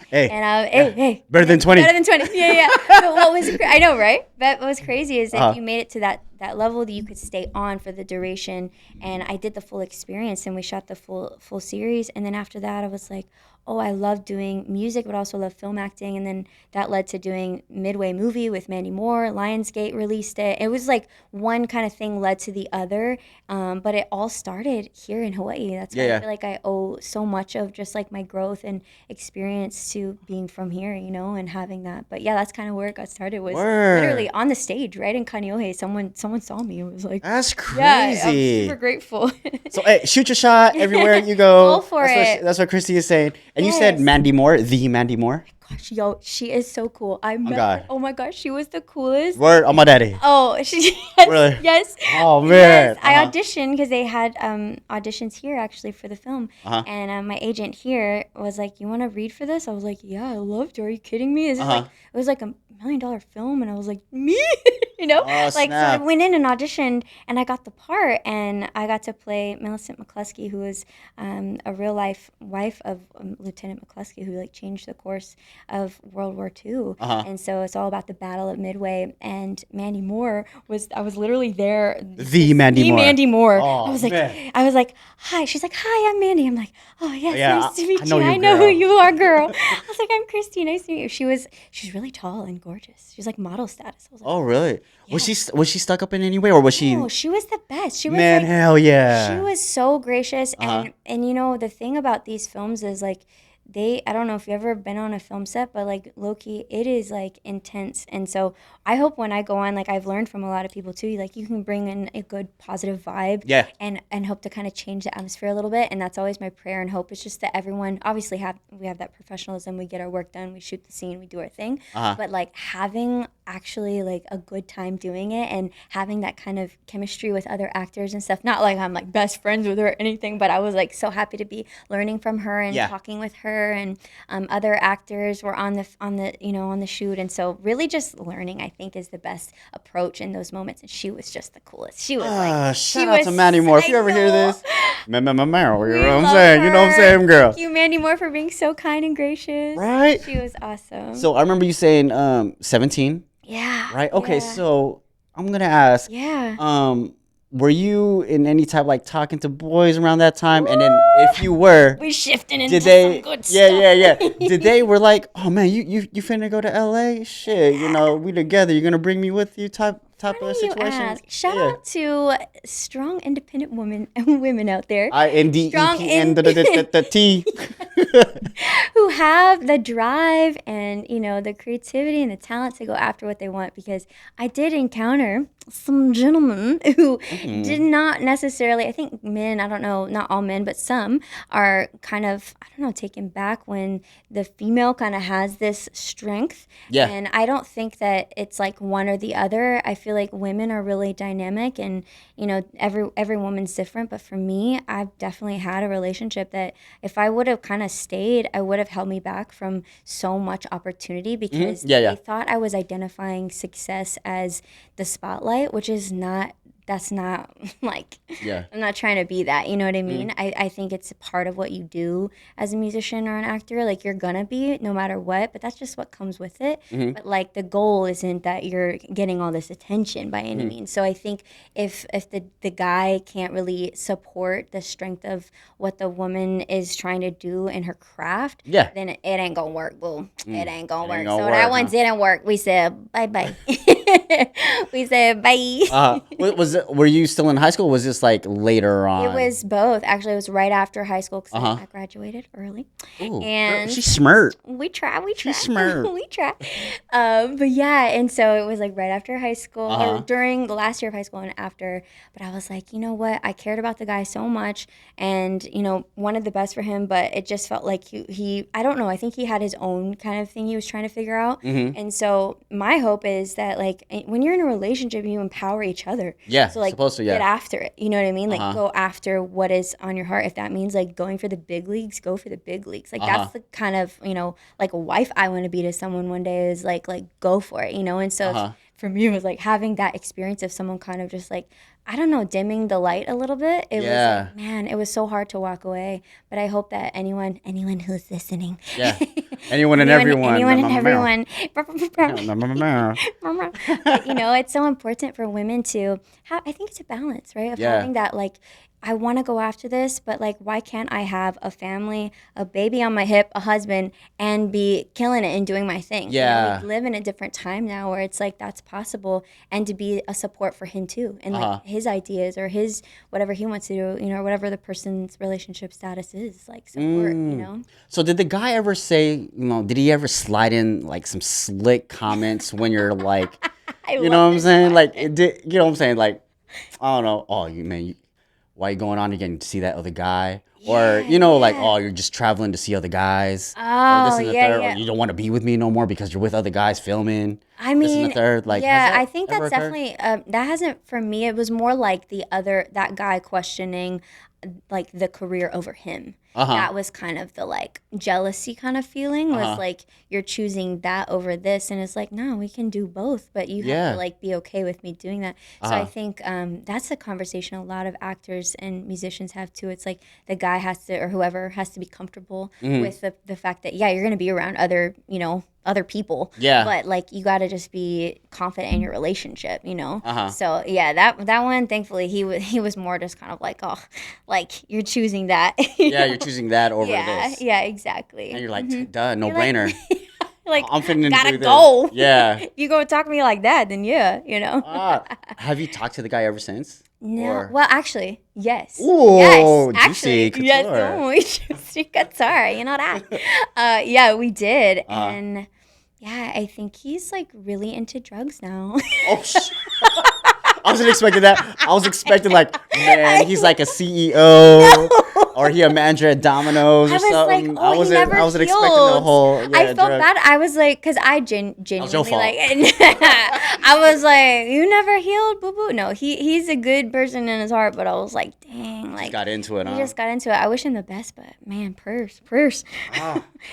Speaker 1: Hey.
Speaker 2: And hey.
Speaker 1: Better than 20.
Speaker 2: Better than 20. Yeah. But what was, I know, right? But what was crazy is if you made it to that level that you could stay on for the duration. And I did the full experience and we shot the full series. And then after that, I was like, oh, I love doing music, but also love film acting. And then that led to doing Midway movie with Mandy Moore. Lionsgate released it. It was like one kind of thing led to the other. But it all started here in Hawaii. That's why I feel like I owe so much of just like my growth and experience to being from here, and having that. But yeah, that's kind of where it got started, was literally on the stage, right in Kaneohe. Someone saw me. It was like,
Speaker 1: that's crazy.
Speaker 2: Yeah, I'm super grateful.
Speaker 1: So hey, shoot your shot everywhere you go.
Speaker 2: Go for it.
Speaker 1: That's what Christie is saying. And you said Mandy Moore, the Mandy Moore?
Speaker 2: Gosh, yo, she is so cool. I met her. Oh my gosh, she was the coolest.
Speaker 1: Word on my daddy.
Speaker 2: Oh,
Speaker 1: Really?
Speaker 2: Yes.
Speaker 1: Oh man.
Speaker 2: Yes. I auditioned because they had auditions here actually for the film. And my agent here was like, "You want to read for this?" I was like, "Yeah, I loved it. Are you kidding me? Is it like, it was like $1 million film?" And I was like, "Me?" you know,
Speaker 1: Oh,
Speaker 2: like so I
Speaker 1: snap.
Speaker 2: went in and auditioned, and I got the part, and I got to play Millicent McCluskey, who is a real life wife of Lieutenant McCluskey, who like changed the course of World War II.
Speaker 1: Uh-huh.
Speaker 2: And so it's all about the Battle of Midway. And Mandy Moore I was literally there.
Speaker 1: The Mandy Moore.
Speaker 2: Mandy Moore.
Speaker 1: Oh, man.
Speaker 2: I was like, hi. She's like, hi, I'm Mandy. I'm like, oh yes,
Speaker 1: Yeah,
Speaker 2: nice to meet
Speaker 1: I know
Speaker 2: you.
Speaker 1: you,
Speaker 2: I know who
Speaker 1: girl.
Speaker 2: you are, girl. I was like, I'm Christy. Nice to meet you. She's really tall and gorgeous. She's like model status. I was like,
Speaker 1: Oh, really?
Speaker 2: yeah.
Speaker 1: Was she stuck up in any way, or was she?
Speaker 2: No, she was the best. She was
Speaker 1: Man,
Speaker 2: like,
Speaker 1: hell yeah.
Speaker 2: she was so gracious.
Speaker 1: Uh-huh.
Speaker 2: And you know, the thing about these films is like I don't know if you've ever been on a film set, but like low-key, it is like intense. And so I hope when I go on, like I've learned from a lot of people too, like you can bring in a good positive vibe.
Speaker 1: Yeah.
Speaker 2: And hope to kind of change the atmosphere a little bit. And that's always my prayer and hope. It's just that everyone obviously we have that professionalism, we get our work done, we shoot the scene, we do our thing.
Speaker 1: Uh-huh.
Speaker 2: But like having actually like a good time doing it and having that kind of chemistry with other actors and stuff. Not like I'm like best friends with her or anything, but I was like so happy to be learning from her and talking with her, and other actors were on the shoot, and so really just learning I think is the best approach in those moments. And she was just the coolest. She was like
Speaker 1: shout out to Mandy Moore. If you ever hear this, Meryl, you know what I'm saying?
Speaker 2: Her.
Speaker 1: You know what I'm saying, girl?
Speaker 2: Thank you, Mandy Moore, for being so kind and gracious.
Speaker 1: Right?
Speaker 2: She was awesome.
Speaker 1: So I remember you saying 17.
Speaker 2: Yeah.
Speaker 1: Right? Okay,
Speaker 2: yeah.
Speaker 1: so I'm gonna ask.
Speaker 2: Yeah.
Speaker 1: Were you in any type like talking to boys around that time? And then if you were,
Speaker 2: we shifting into some good stuff.
Speaker 1: Yeah. Did they were like, oh man, you finna go to LA? Shit, you know, we together. You're gonna bring me with you type of situation.
Speaker 2: Shout out to strong, independent women out there.
Speaker 1: INDEPNDT.
Speaker 2: Who have the drive and the creativity and the talent to go after what they want. Because I did encounter some gentlemen who did not necessarily, I think men, I don't know, not all men, but some are kind of, I don't know, taken back when the female kind of has this strength.
Speaker 1: Yeah.
Speaker 2: And I don't think that it's like one or the other. I feel like women are really dynamic, and every woman's different. But for me, I've definitely had a relationship that if I would have kind of stayed, I would have held me back from so much opportunity, because they thought I was identifying success as the spotlight, which is not. That's not like, I'm not trying to be that, you know what I mean? I think it's a part of what you do as a musician or an actor. Like, you're gonna be no matter what, but that's just what comes with it. But like, the goal isn't that you're getting all this attention by any means. So I think if the guy can't really support the strength of what the woman is trying to do in her craft, then it ain't gonna work, boo. It ain't gonna work. So that one didn't work. We said bye-bye. We said bye.
Speaker 1: Were you still in high school? Or was this like later on?
Speaker 2: It was both. Actually, it was right after high school, because I graduated early.
Speaker 1: Ooh,
Speaker 2: and
Speaker 1: girl, she's smart.
Speaker 2: We try.
Speaker 1: She's smart.
Speaker 2: We try. But yeah, and so it was like right after high school, or during the last year of high school and after. But I was like, you know what? I cared about the guy so much, and wanted the best for him. But it just felt like he I don't know. I think he had his own kind of thing he was trying to figure out. And so my hope is that like when you're in a relationship, you empower each other.
Speaker 1: Yeah.
Speaker 2: So like
Speaker 1: supposed to,
Speaker 2: get after it. You know what I mean? Like go after what is on your heart. If that means like going for the big leagues, go for the big leagues. Like that's the kind of, like a wife I want to be to someone one day, is like go for it, And so for me, it was like having that experience of someone kind of just like, I don't know, dimming the light a little bit. It was like, man, it was so hard to walk away. But I hope that anyone who's listening.
Speaker 1: Yeah. Anyone and everyone.
Speaker 2: But, it's so important for women to have, I think it's a balance, right? Of having that, like, I want to go after this, but like, why can't I have a family, a baby on my hip, a husband, and be killing it and doing my thing?
Speaker 1: Yeah.
Speaker 2: We live in a different time now where it's like that's possible, and to be a support for him too, and like his ideas or his whatever he wants to do, or whatever the person's relationship status is, like support,
Speaker 1: So did the guy ever say, did he ever slide in like some slick comments when you're like, you know what I'm saying? Like, you know what I'm saying? Like, I don't know. Oh, why are you going on again to see that other guy? Or, like, oh, you're just traveling to see other guys.
Speaker 2: Oh,
Speaker 1: or this and the third. Or you don't want to be with me no more because you're with other guys filming.
Speaker 2: I mean,
Speaker 1: this and the third. Like,
Speaker 2: I think that's
Speaker 1: occurred?
Speaker 2: definitely, that hasn't, for me, it was more like that guy questioning, like, the career over him. that was kind of the like jealousy kind of feeling was like you're choosing that over this, and it's like no, we can do both, but you have to like be okay with me doing that. So I think that's a conversation a lot of actors and musicians have too. It's like the guy has to, or whoever has to be comfortable with the fact that you're gonna be around other other people, but like you got to just be confident in your relationship, so that one, thankfully he was more just kind of like, oh, like you're choosing that.
Speaker 1: You're choosing that over this.
Speaker 2: Exactly.
Speaker 1: And you're like, duh, no brainer.
Speaker 2: Like,
Speaker 1: I'm finna
Speaker 2: gotta
Speaker 1: do
Speaker 2: go.
Speaker 1: This. Yeah.
Speaker 2: If you go talk to me like that, then
Speaker 1: Have you talked to the guy ever since?
Speaker 2: No. Or? Well, actually, yes.
Speaker 1: Ooh,
Speaker 2: yes,
Speaker 1: actually,
Speaker 2: juicy yes. Oh, juicy couture. You know that? Yeah, we did, and I think he's like really into drugs now.
Speaker 1: Oh, I wasn't expecting that. I was expecting like, man, he's like a CEO or he a manager at Domino's or something.
Speaker 2: Like, I wasn't expecting the whole. I felt bad. I was like, because I genuinely like, I was like, you never healed, boo boo. No, he's a good person in his heart, but I was like, dang, like
Speaker 1: he got into it.
Speaker 2: He just got into it. I wish him the best, but man, purse.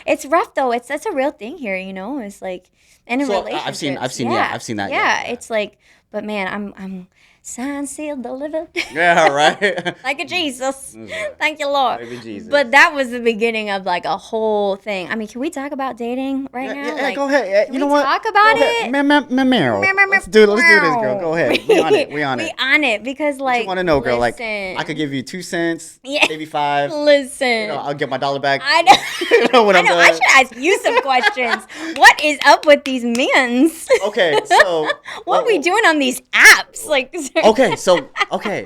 Speaker 2: It's rough though. That's a real thing here. It's like in a relationship.
Speaker 1: I've seen that.
Speaker 2: Yeah, it's like. But man, I'm signed, sealed, delivered.
Speaker 1: Yeah, right.
Speaker 2: Like a Jesus. Thank you, Lord. Baby Jesus. But that was the beginning of like a whole thing. I mean, can we talk about dating right now?
Speaker 1: Yeah, like, go ahead.
Speaker 2: Can we talk about it?
Speaker 1: Let's do this, girl. Go ahead. We on it.
Speaker 2: We on it because like.
Speaker 1: I want to know, girl. Like, I could give you 2 cents, maybe 5.
Speaker 2: Listen.
Speaker 1: I'll get my $1 back.
Speaker 2: I know.
Speaker 1: When I'm done.
Speaker 2: I should ask you some questions. What is up with these men's?
Speaker 1: Okay, so
Speaker 2: what are we doing on these apps? Like.
Speaker 1: Okay.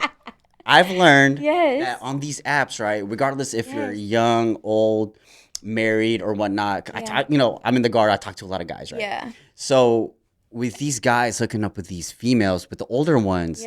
Speaker 1: I've learned that on these apps, right, regardless if you're young, old, married, or whatnot, I'm in the guard, I talk to a lot of guys, right?
Speaker 2: Yeah.
Speaker 1: So with these guys hooking up with these females, with the older ones,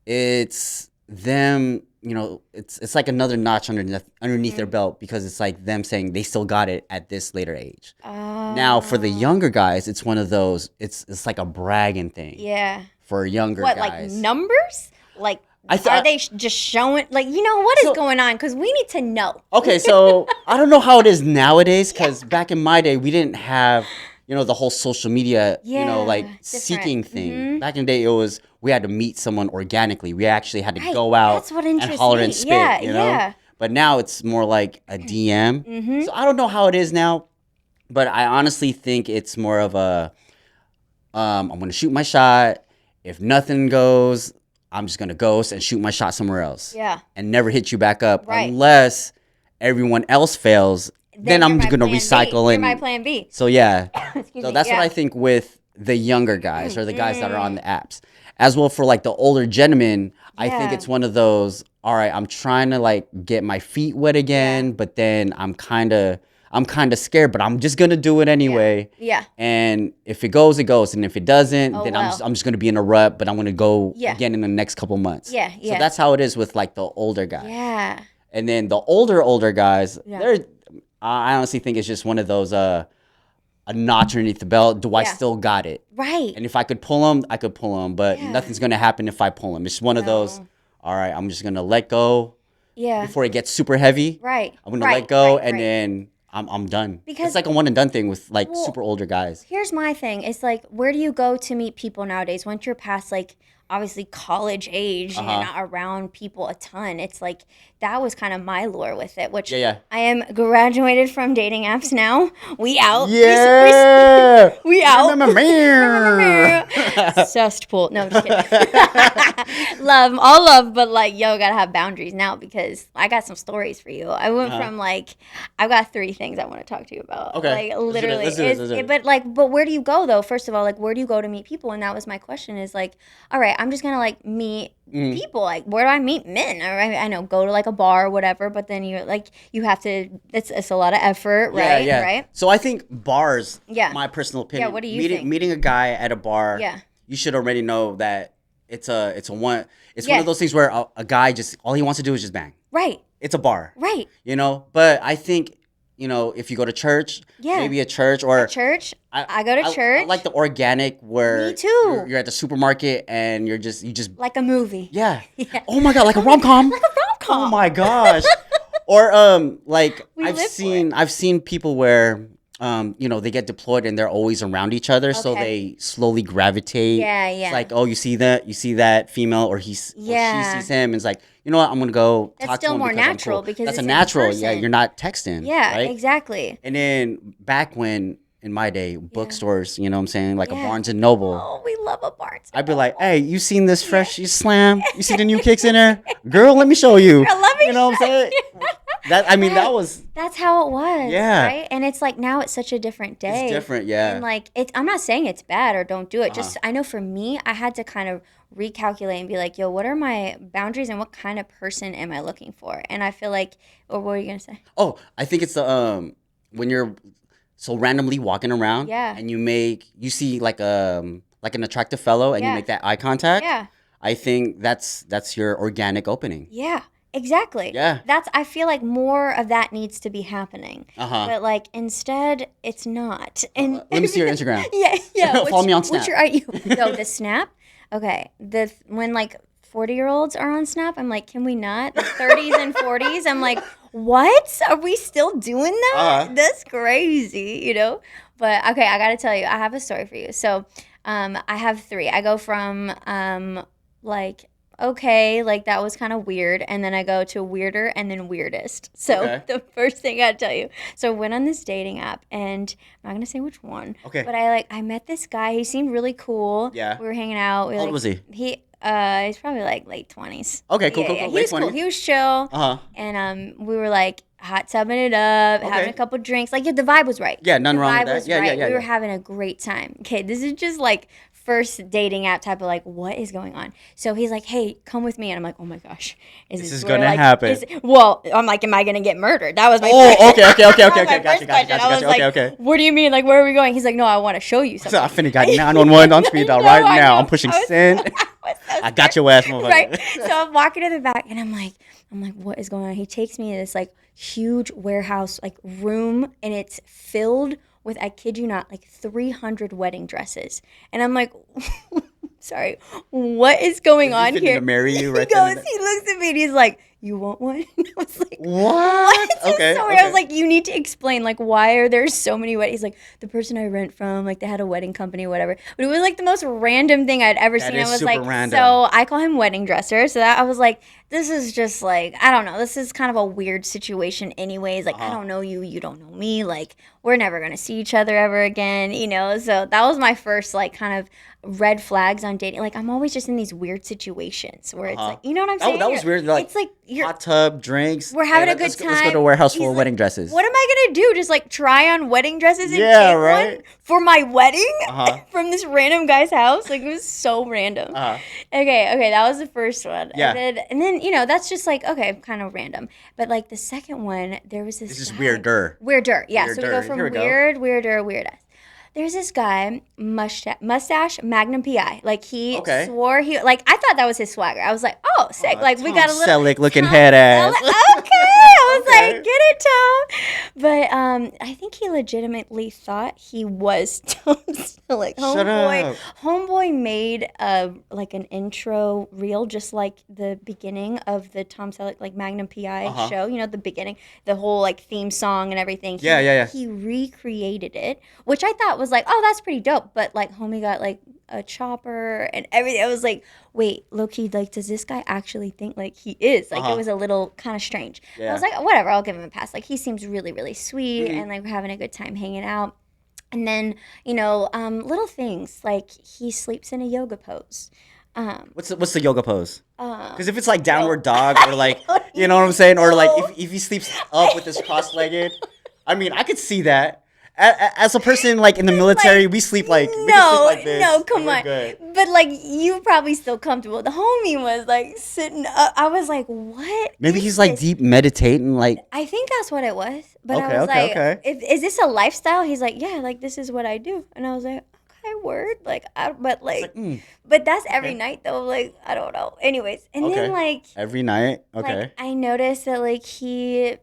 Speaker 1: it's them, it's like another notch underneath their belt because it's like them saying they still got it at this later age. Now, for the younger guys, it's one of those, it's like a bragging thing.
Speaker 2: Yeah.
Speaker 1: For younger
Speaker 2: guys.
Speaker 1: What,
Speaker 2: like numbers? Like, are they just showing, like, what is going on? Because we need to know.
Speaker 1: Okay, so I don't know how it is nowadays because back in my day, we didn't have, the whole social media, like different. Seeking thing. Mm-hmm. Back in the day, it was, we had to meet someone organically. We actually had to go out and holler and spit, Yeah. But now it's more like a DM. Mm-hmm. So I don't know how it is now, but I honestly think it's more of a, I'm going to shoot my shot. If nothing goes, I'm just going to ghost and shoot my shot somewhere else.
Speaker 2: Yeah.
Speaker 1: And never hit you back up unless everyone else fails. Then I'm going to recycle.
Speaker 2: You're my plan B.
Speaker 1: So, yeah. So that's what I think with the younger guys or the guys that are on the apps. As well for like the older gentlemen, I think it's one of those, all right, I'm trying to like get my feet wet again, but then I'm kind of scared, but I'm just gonna do it anyway.
Speaker 2: Yeah.
Speaker 1: And if it goes, it goes, and if it doesn't, then I'm just gonna be in a rut. But I'm gonna go again in the next couple months.
Speaker 2: Yeah.
Speaker 1: So that's how it is with like the older guys.
Speaker 2: Yeah.
Speaker 1: And then the older guys, I honestly think it's just one of those a notch underneath the belt. Do I still got it?
Speaker 2: Right.
Speaker 1: And if I could pull them, I could pull them. But nothing's gonna happen if I pull them. It's one of those. All right, I'm just gonna let go.
Speaker 2: Yeah.
Speaker 1: Before it gets super heavy.
Speaker 2: Right.
Speaker 1: I'm gonna let go, and then I'm done. Because it's like a one and done thing with like super older guys.
Speaker 2: Here's my thing. It's like, where do you go to meet people nowadays? Once you're past like obviously college age and you're not around people a ton, it's like that was kind of my lure with it, which I am graduated from dating apps now. We out.
Speaker 1: Yeah.
Speaker 2: We out. Cesspool. No, I'm just kidding. All love, but like, gotta have boundaries now because I got some stories for you. I went from like, I've got 3 things I want to talk to you about.
Speaker 1: Okay.
Speaker 2: Like literally.
Speaker 1: Let's do it.
Speaker 2: But where do you go though? First of all, like, where do you go to meet people? And that was my question is like, all right, I'm just gonna like meet people. Like, where do I meet men? Or I know, go to like a bar or whatever, but then you have to, it's a lot of effort, right?
Speaker 1: Yeah.
Speaker 2: Right?
Speaker 1: So I think bars, my personal opinion,
Speaker 2: what do you think?
Speaker 1: Meeting a guy at a bar, you should already know that it's one of those things where a guy just, all he wants to do is just bang.
Speaker 2: Right.
Speaker 1: It's a bar.
Speaker 2: Right.
Speaker 1: But I think, if you go to church, maybe a church or...
Speaker 2: A church? I go to church.
Speaker 1: I like the organic where...
Speaker 2: Me too.
Speaker 1: You're at the supermarket and you just...
Speaker 2: Like a movie.
Speaker 1: Yeah. Oh my God, like a rom-com.
Speaker 2: Like a rom-com.
Speaker 1: Oh my gosh. Or like
Speaker 2: We live for it.
Speaker 1: I've seen people where they get deployed and they're always around each other, so
Speaker 2: Okay.
Speaker 1: they slowly gravitate.
Speaker 2: Yeah.
Speaker 1: It's like, oh, you see that female, or or she sees him, and it's like, you know what, I'm gonna go
Speaker 2: That's
Speaker 1: talk to
Speaker 2: still
Speaker 1: him
Speaker 2: more
Speaker 1: because I'm
Speaker 2: natural
Speaker 1: cool.
Speaker 2: because
Speaker 1: That's
Speaker 2: it's
Speaker 1: a
Speaker 2: in
Speaker 1: natural. Yeah,
Speaker 2: person.
Speaker 1: you're not texting.
Speaker 2: Yeah,
Speaker 1: right?
Speaker 2: exactly.
Speaker 1: And then back when in my day, bookstores, you know what I'm saying, like a
Speaker 2: Yeah.
Speaker 1: Barnes and Noble.
Speaker 2: Oh, we love a Barnes.
Speaker 1: I'd be like, hey, you seen this fresh slam? You see the new kicks in there? Girl, let me show you.
Speaker 2: Girl, let me
Speaker 1: You know what I'm saying? That was...
Speaker 2: That's how it was.
Speaker 1: Yeah.
Speaker 2: Right? And it's like now it's such a different day.
Speaker 1: It's different, yeah.
Speaker 2: And like I'm not saying it's bad or don't do it. Just I know for me, I had to kind of recalculate and be like, yo, what are my boundaries and what kind of person am I looking for? And I feel like, or what were you gonna say?
Speaker 1: Oh, I think it's the when you're so randomly walking around, and you see like an attractive fellow, and you make that eye contact.
Speaker 2: Yeah.
Speaker 1: I think that's your organic opening.
Speaker 2: Yeah. Exactly.
Speaker 1: Yeah.
Speaker 2: I feel like more of that needs to be happening. But like instead it's not. And
Speaker 1: let me see your Instagram.
Speaker 2: Yeah.
Speaker 1: Follow me on Snap.
Speaker 2: What's your no, the Snap? Okay. When like 40-year-olds are on Snap, I'm like, can we not? The 30s and 40s, I'm like, what? Are we still doing that? That's crazy, But okay, I gotta tell you, I have a story for you. So I have 3. I go from like, okay, like that was kind of weird, and then I go to weirder and then weirdest. So the first thing I tell you, so I went on this dating app, and I'm not gonna say which one.
Speaker 1: Okay.
Speaker 2: But I met this guy. He seemed really cool.
Speaker 1: Yeah.
Speaker 2: We were hanging out.
Speaker 1: How old was he?
Speaker 2: He's probably like late 20s.
Speaker 1: Okay, cool.
Speaker 2: He was cool. He was chill. And we were like hot tubbing it up, having a couple drinks. Like the vibe was right.
Speaker 1: Yeah, none wrong with that.
Speaker 2: The vibe was
Speaker 1: Yeah,
Speaker 2: right.
Speaker 1: yeah.
Speaker 2: We were having a great time. Okay, this is just like first dating app type of like, what is going on? So he's like, hey, come with me. And I'm like, oh my gosh. This is
Speaker 1: going to happen.
Speaker 2: Well, I'm like, am I going to get murdered? That was my
Speaker 1: okay.
Speaker 2: Gotcha. What do you mean? Like, where are we going? He's like, no, I want to show you something.
Speaker 1: So I finna got 911 on speed dial right now. I'm pushing send. I got your ass, motherfucker.
Speaker 2: Right. So I'm walking to the back, and I'm like, what is going on? He takes me to this like huge warehouse like room, and it's filled with, I kid you not, like 300 wedding dresses. And I'm like, sorry, what is going on here?
Speaker 1: To marry you right
Speaker 2: he looks at me and he's like, you want one? I was like,
Speaker 1: what? Okay.
Speaker 2: I was like, you need to explain, like, why are there so many weddings? He's like, the person I rent from, like, they had a wedding company, whatever. But it was like the most random thing I'd ever seen. I was like,
Speaker 1: random.
Speaker 2: So I call him wedding dresser. So that I was like, this is just like, I don't know. This is kind of a weird situation anyways. Like, I don't know you. You don't know me. Like, we're never going to see each other ever again, So that was my first, like, kind of red flags on dating. Like, I'm always just in these weird situations where it's like, you know what I'm saying?
Speaker 1: That was weird. Like,
Speaker 2: it's like
Speaker 1: hot tub, drinks.
Speaker 2: We're having a good time.
Speaker 1: Let's go to a warehouse full of wedding dresses.
Speaker 2: What am I going to do? Just, like, try on wedding dresses and
Speaker 1: take one
Speaker 2: for my wedding from this random guy's house? Like, it was so random. Okay, that was the first one.
Speaker 1: Yeah.
Speaker 2: And then, that's just like, okay, kind of random. But like the second one, there was this
Speaker 1: is
Speaker 2: guy.
Speaker 1: weirder.
Speaker 2: Yeah, so we go from weirder, weirdest. There's this guy, mustache, Magnum PI. Like, he swore he, like, I thought that was his swagger. I was like, oh, sick. Like, we got a little.
Speaker 1: Selleck looking head ass.
Speaker 2: Okay. I was like, get it, Tom. But I think he legitimately thought he was Tom Selleck.
Speaker 1: Shut up.
Speaker 2: Homeboy made like an intro reel, just like the beginning of the Tom Selleck, like, Magnum PI show. The beginning, the whole, like, theme song and everything.
Speaker 1: Yeah.
Speaker 2: He recreated it, which I thought was like, oh, that's pretty dope. But like, homie got like a chopper and everything. I was like, wait, low-key, like, does this guy actually think like he is? Like, it was a little kind of strange. I was like, whatever, I'll give him a pass. Like, he seems really, really sweet, and like, we're having a good time hanging out. And then, little things like he sleeps in a yoga pose.
Speaker 1: What's the yoga pose? Because if it's like downward dog, or like, you know what I'm saying, or like if he sleeps up with his cross-legged, I mean, I could see that. As a person like in the military, like, we sleep like
Speaker 2: no, come on. Good. But like, you probably still comfortable. The homie was like sitting up. I was like, what?
Speaker 1: Maybe he's like deep meditating. Like,
Speaker 2: I think that's what it was. But I was like, is this a lifestyle? He's like, yeah, like this is what I do. And I was like, okay, word. Like, but that's every night though. Like, I don't know. Anyways, and then like
Speaker 1: every night,
Speaker 2: like, I noticed that like he,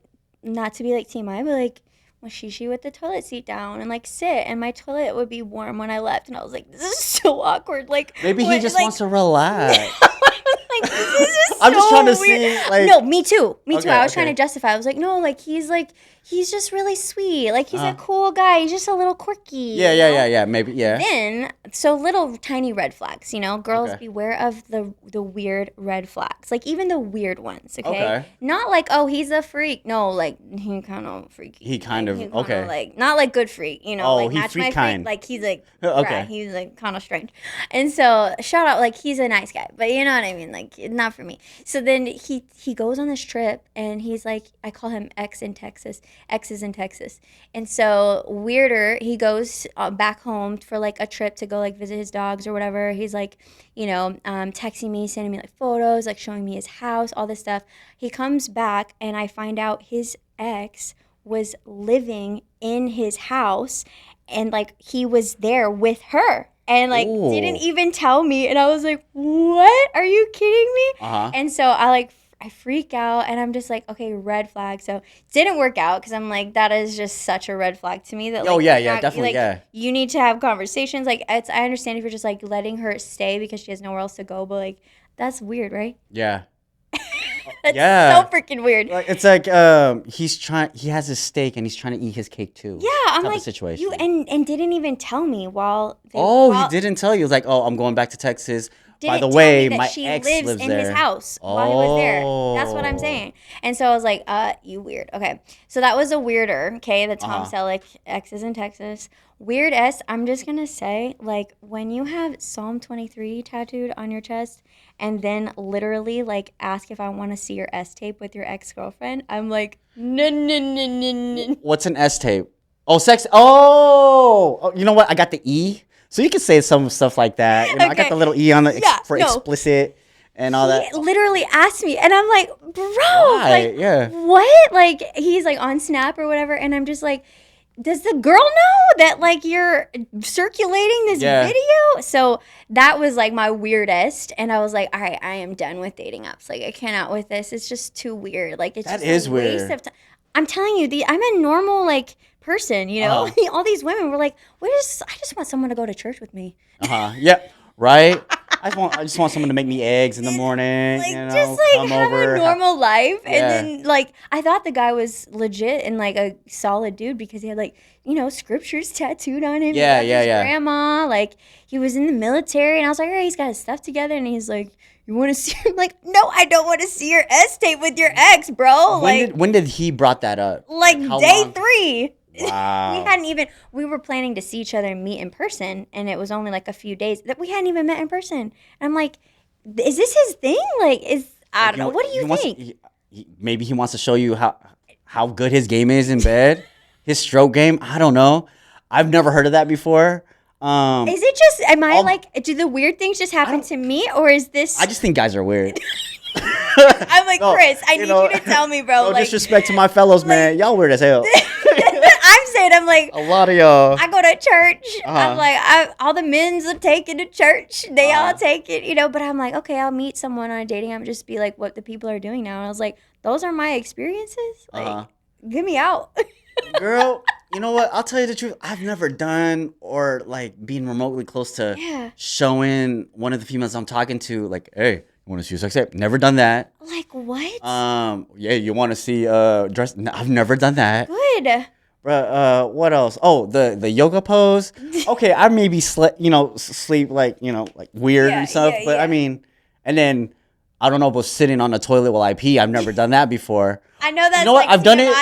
Speaker 2: not to be like TMI, but like, shishi with the toilet seat down and like sit, and my toilet would be warm when I left, and I was like, this is so awkward. Like,
Speaker 1: maybe he just wants to relax.
Speaker 2: like, this is just
Speaker 1: I'm just trying to
Speaker 2: weird.
Speaker 1: see, like...
Speaker 2: No, me too.
Speaker 1: Okay,
Speaker 2: I was trying to justify. I was like, no, like, he's just really sweet. Like, he's a cool guy. He's just a little quirky.
Speaker 1: Yeah. Maybe, yeah.
Speaker 2: Then, so little tiny red flags, you know? Girls, beware of the weird red flags. Like, even the weird ones, okay? Not like, oh, he's a freak. No, like, he kind of freaky.
Speaker 1: He kind of, okay.
Speaker 2: Like, not like good freak, you know?
Speaker 1: Oh,
Speaker 2: like,
Speaker 1: he
Speaker 2: match
Speaker 1: freak
Speaker 2: my
Speaker 1: kind.
Speaker 2: freak. Like, he's like,
Speaker 1: okay.
Speaker 2: He's like kind of strange. And so, shout out, like, he's a nice guy. But you know what I mean? Like, not for me. So then he goes on this trip, and he's like, I call him X in Texas. X is in Texas. And so, weirder, he goes back home for like a trip to go like visit his dogs or whatever. He's like, you know, texting me, sending me like photos, like showing me his house, all this stuff. He comes back, and I find out his ex was living in his house, and like he was there with her. And like didn't even tell me, and I was like, "What? Are you kidding me?" And so I freak out, and I'm just like, "Okay, red flag." So it didn't work out because I'm like, that is just such a red flag to me. That
Speaker 1: Definitely,
Speaker 2: like, you need to have conversations. Like, I understand if you're just like letting her stay because she has nowhere else to go, but like that's weird, right?
Speaker 1: Yeah.
Speaker 2: It's so freaking weird.
Speaker 1: Like, it's like he has his steak and he's trying to eat his cake too.
Speaker 2: Yeah, I'm like,
Speaker 1: situation.
Speaker 2: you and didn't even tell me while.
Speaker 1: He didn't tell you. He was like, oh, I'm going back to Texas. By the way, my ex lives
Speaker 2: in
Speaker 1: there.
Speaker 2: his house while he was there. That's what I'm saying. And so I was like, you weird. Okay, so that was a weirder. Okay, the Tom Selleck ex is in Texas. Weird S. I'm just gonna say, like, when you have Psalm 23 tattooed on your chest, and then literally like ask if I want to see your S tape with your ex-girlfriend, I'm like, no.
Speaker 1: What's an S tape? Oh, sex. Oh, you know what? I got the E. So you can say some stuff like that. You know, I got the little E on the explicit and all that.
Speaker 2: He literally asked me, and I'm like, bro,
Speaker 1: right,
Speaker 2: like, what? Like, he's like on Snap or whatever, and I'm just like, does the girl know that like you're circulating this video? So that was like my weirdest, and I was like, all right, I am done with dating apps. Like, I cannot with this. It's just too weird. Like, it's just a waste of time. I'm telling you, I'm a normal like person, you know. All these women were like, I just want someone to go to church with me.
Speaker 1: Yep. Right. I just want someone to make me eggs in the morning.
Speaker 2: Like,
Speaker 1: you know,
Speaker 2: just like
Speaker 1: come
Speaker 2: have
Speaker 1: over,
Speaker 2: a normal life. And then like I thought the guy was legit and like a solid dude because he had like, you know, scriptures tattooed on him.
Speaker 1: Yeah.
Speaker 2: His grandma, like he was in the military, and I was like, all right, he's got his stuff together, and he's like, you want to see? I'm like, no, I don't want to see your S tape with your ex, bro.
Speaker 1: When did he brought that up?
Speaker 2: Like day 3.
Speaker 1: Wow.
Speaker 2: We were planning to see each other and meet in person, and it was only like a few days that we hadn't even met in person. And I'm like, is this his thing? Like, I don't know. What do you think?
Speaker 1: Maybe he wants to show you how good his game is in bed. His stroke game. I don't know. I've never heard of that before.
Speaker 2: Is it just, am I like, do the weird things just happen to me, or is this?
Speaker 1: I just think guys are weird.
Speaker 2: I'm like, Chris, I need you to tell me, bro.
Speaker 1: No
Speaker 2: like,
Speaker 1: disrespect to my fellows, man. Y'all weird as hell.
Speaker 2: I'm like,
Speaker 1: a lot of y'all.
Speaker 2: I go to church. I'm like, all the men's are taken to church. They all take it, you know. But I'm like, okay, I'll meet someone on a dating app, just be like, what the people are doing now. And I was like, those are my experiences. Like, get me out.
Speaker 1: Girl, you know what? I'll tell you the truth. I've never done or like being remotely close to showing one of the females I'm talking to, like, hey, you want to see your sex tape? Never done that.
Speaker 2: Like what?
Speaker 1: Yeah, you want to see dress? No, I've never done that.
Speaker 2: Good.
Speaker 1: What else? Oh, the yoga pose. Okay, I maybe sleep like, like weird and stuff. But I mean, and then I don't know about sitting on the toilet while I pee. I've never done that before.
Speaker 2: I know that's,
Speaker 1: you know what?
Speaker 2: Like
Speaker 1: I've done it,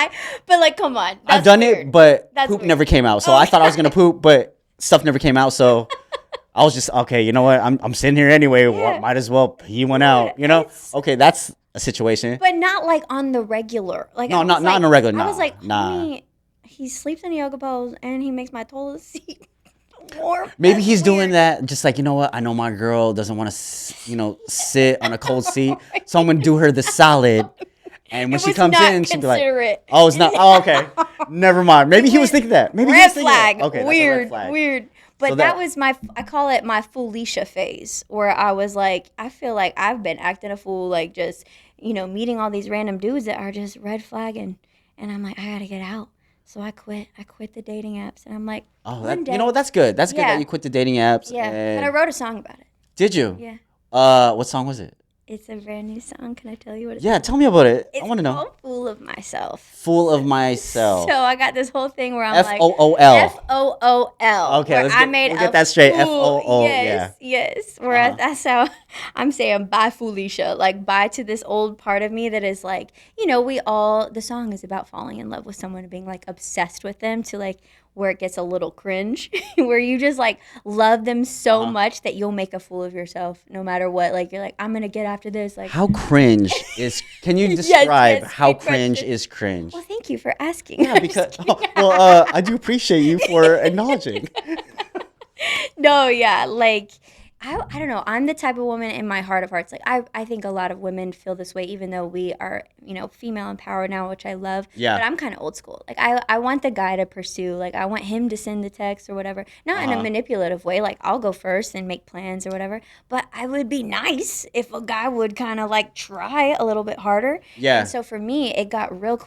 Speaker 2: but like, come on.
Speaker 1: I've done it, but poop never came out. So I thought I was gonna poop, but stuff never came out. So I was just, okay, you know what? I'm sitting here anyway. Might as well pee one out. You know? Okay, that's a situation.
Speaker 2: But not like on the regular. Like
Speaker 1: no, not on the regular. Nah,
Speaker 2: I was like, homie, he sleeps in a yoga pose and he makes my toilet seat warm.
Speaker 1: Maybe he's doing that just like, you know what? I know my girl doesn't want to, sit on a cold seat, so I'm gonna do her the solid. And when she comes in, she'll be like, "Oh, it's not. Oh, okay, never mind." Maybe he was thinking that. Maybe
Speaker 2: red flag. Okay, weird,
Speaker 1: red flag.
Speaker 2: Weird. But so that was I call it my Foolisha phase, where I was like, I feel like I've been acting a fool, like just meeting all these random dudes that are just red flagging, and I'm like, I gotta get out. So I quit. I quit the dating apps, and I'm like,
Speaker 1: you know what? That's good. That's good that you quit the dating apps.
Speaker 2: Yeah, and I wrote a song about it.
Speaker 1: Did you?
Speaker 2: Yeah.
Speaker 1: What song was it?
Speaker 2: It's a brand new song. Can I tell you what it's
Speaker 1: Yeah,
Speaker 2: called?
Speaker 1: tell me about it. I
Speaker 2: It's
Speaker 1: want to know.
Speaker 2: called Fool of Myself.
Speaker 1: Full of myself.
Speaker 2: So I got this whole thing where I'm like
Speaker 1: FOOL.
Speaker 2: FOOL,
Speaker 1: Okay,
Speaker 2: where I made
Speaker 1: we'll
Speaker 2: a
Speaker 1: get that straight.
Speaker 2: fool.
Speaker 1: FOO. Yeah.
Speaker 2: Yes. Whereas that's how I'm saying bye Foolisha, like bye to this old part of me that is like, the song is about falling in love with someone and being like obsessed with them to like where it gets a little cringe, where you just like love them so much that you'll make a fool of yourself no matter what. Like you're like, I'm gonna get after this. Like
Speaker 1: How cringe is? Can you describe how cringe is cringe?
Speaker 2: Well, thank you for asking.
Speaker 1: Yeah, because I do appreciate you for acknowledging.
Speaker 2: No, yeah, like I don't know. I'm the type of woman in my heart of hearts. Like I think a lot of women feel this way, even though we are, female empowered now, which I love.
Speaker 1: Yeah.
Speaker 2: But I'm kind of old school. Like I want the guy to pursue. Like I want him to send the text or whatever. Not in a manipulative way. Like I'll go first and make plans or whatever. But I would be nice if a guy would kind of like try a little bit harder.
Speaker 1: Yeah.
Speaker 2: And so for me, it got real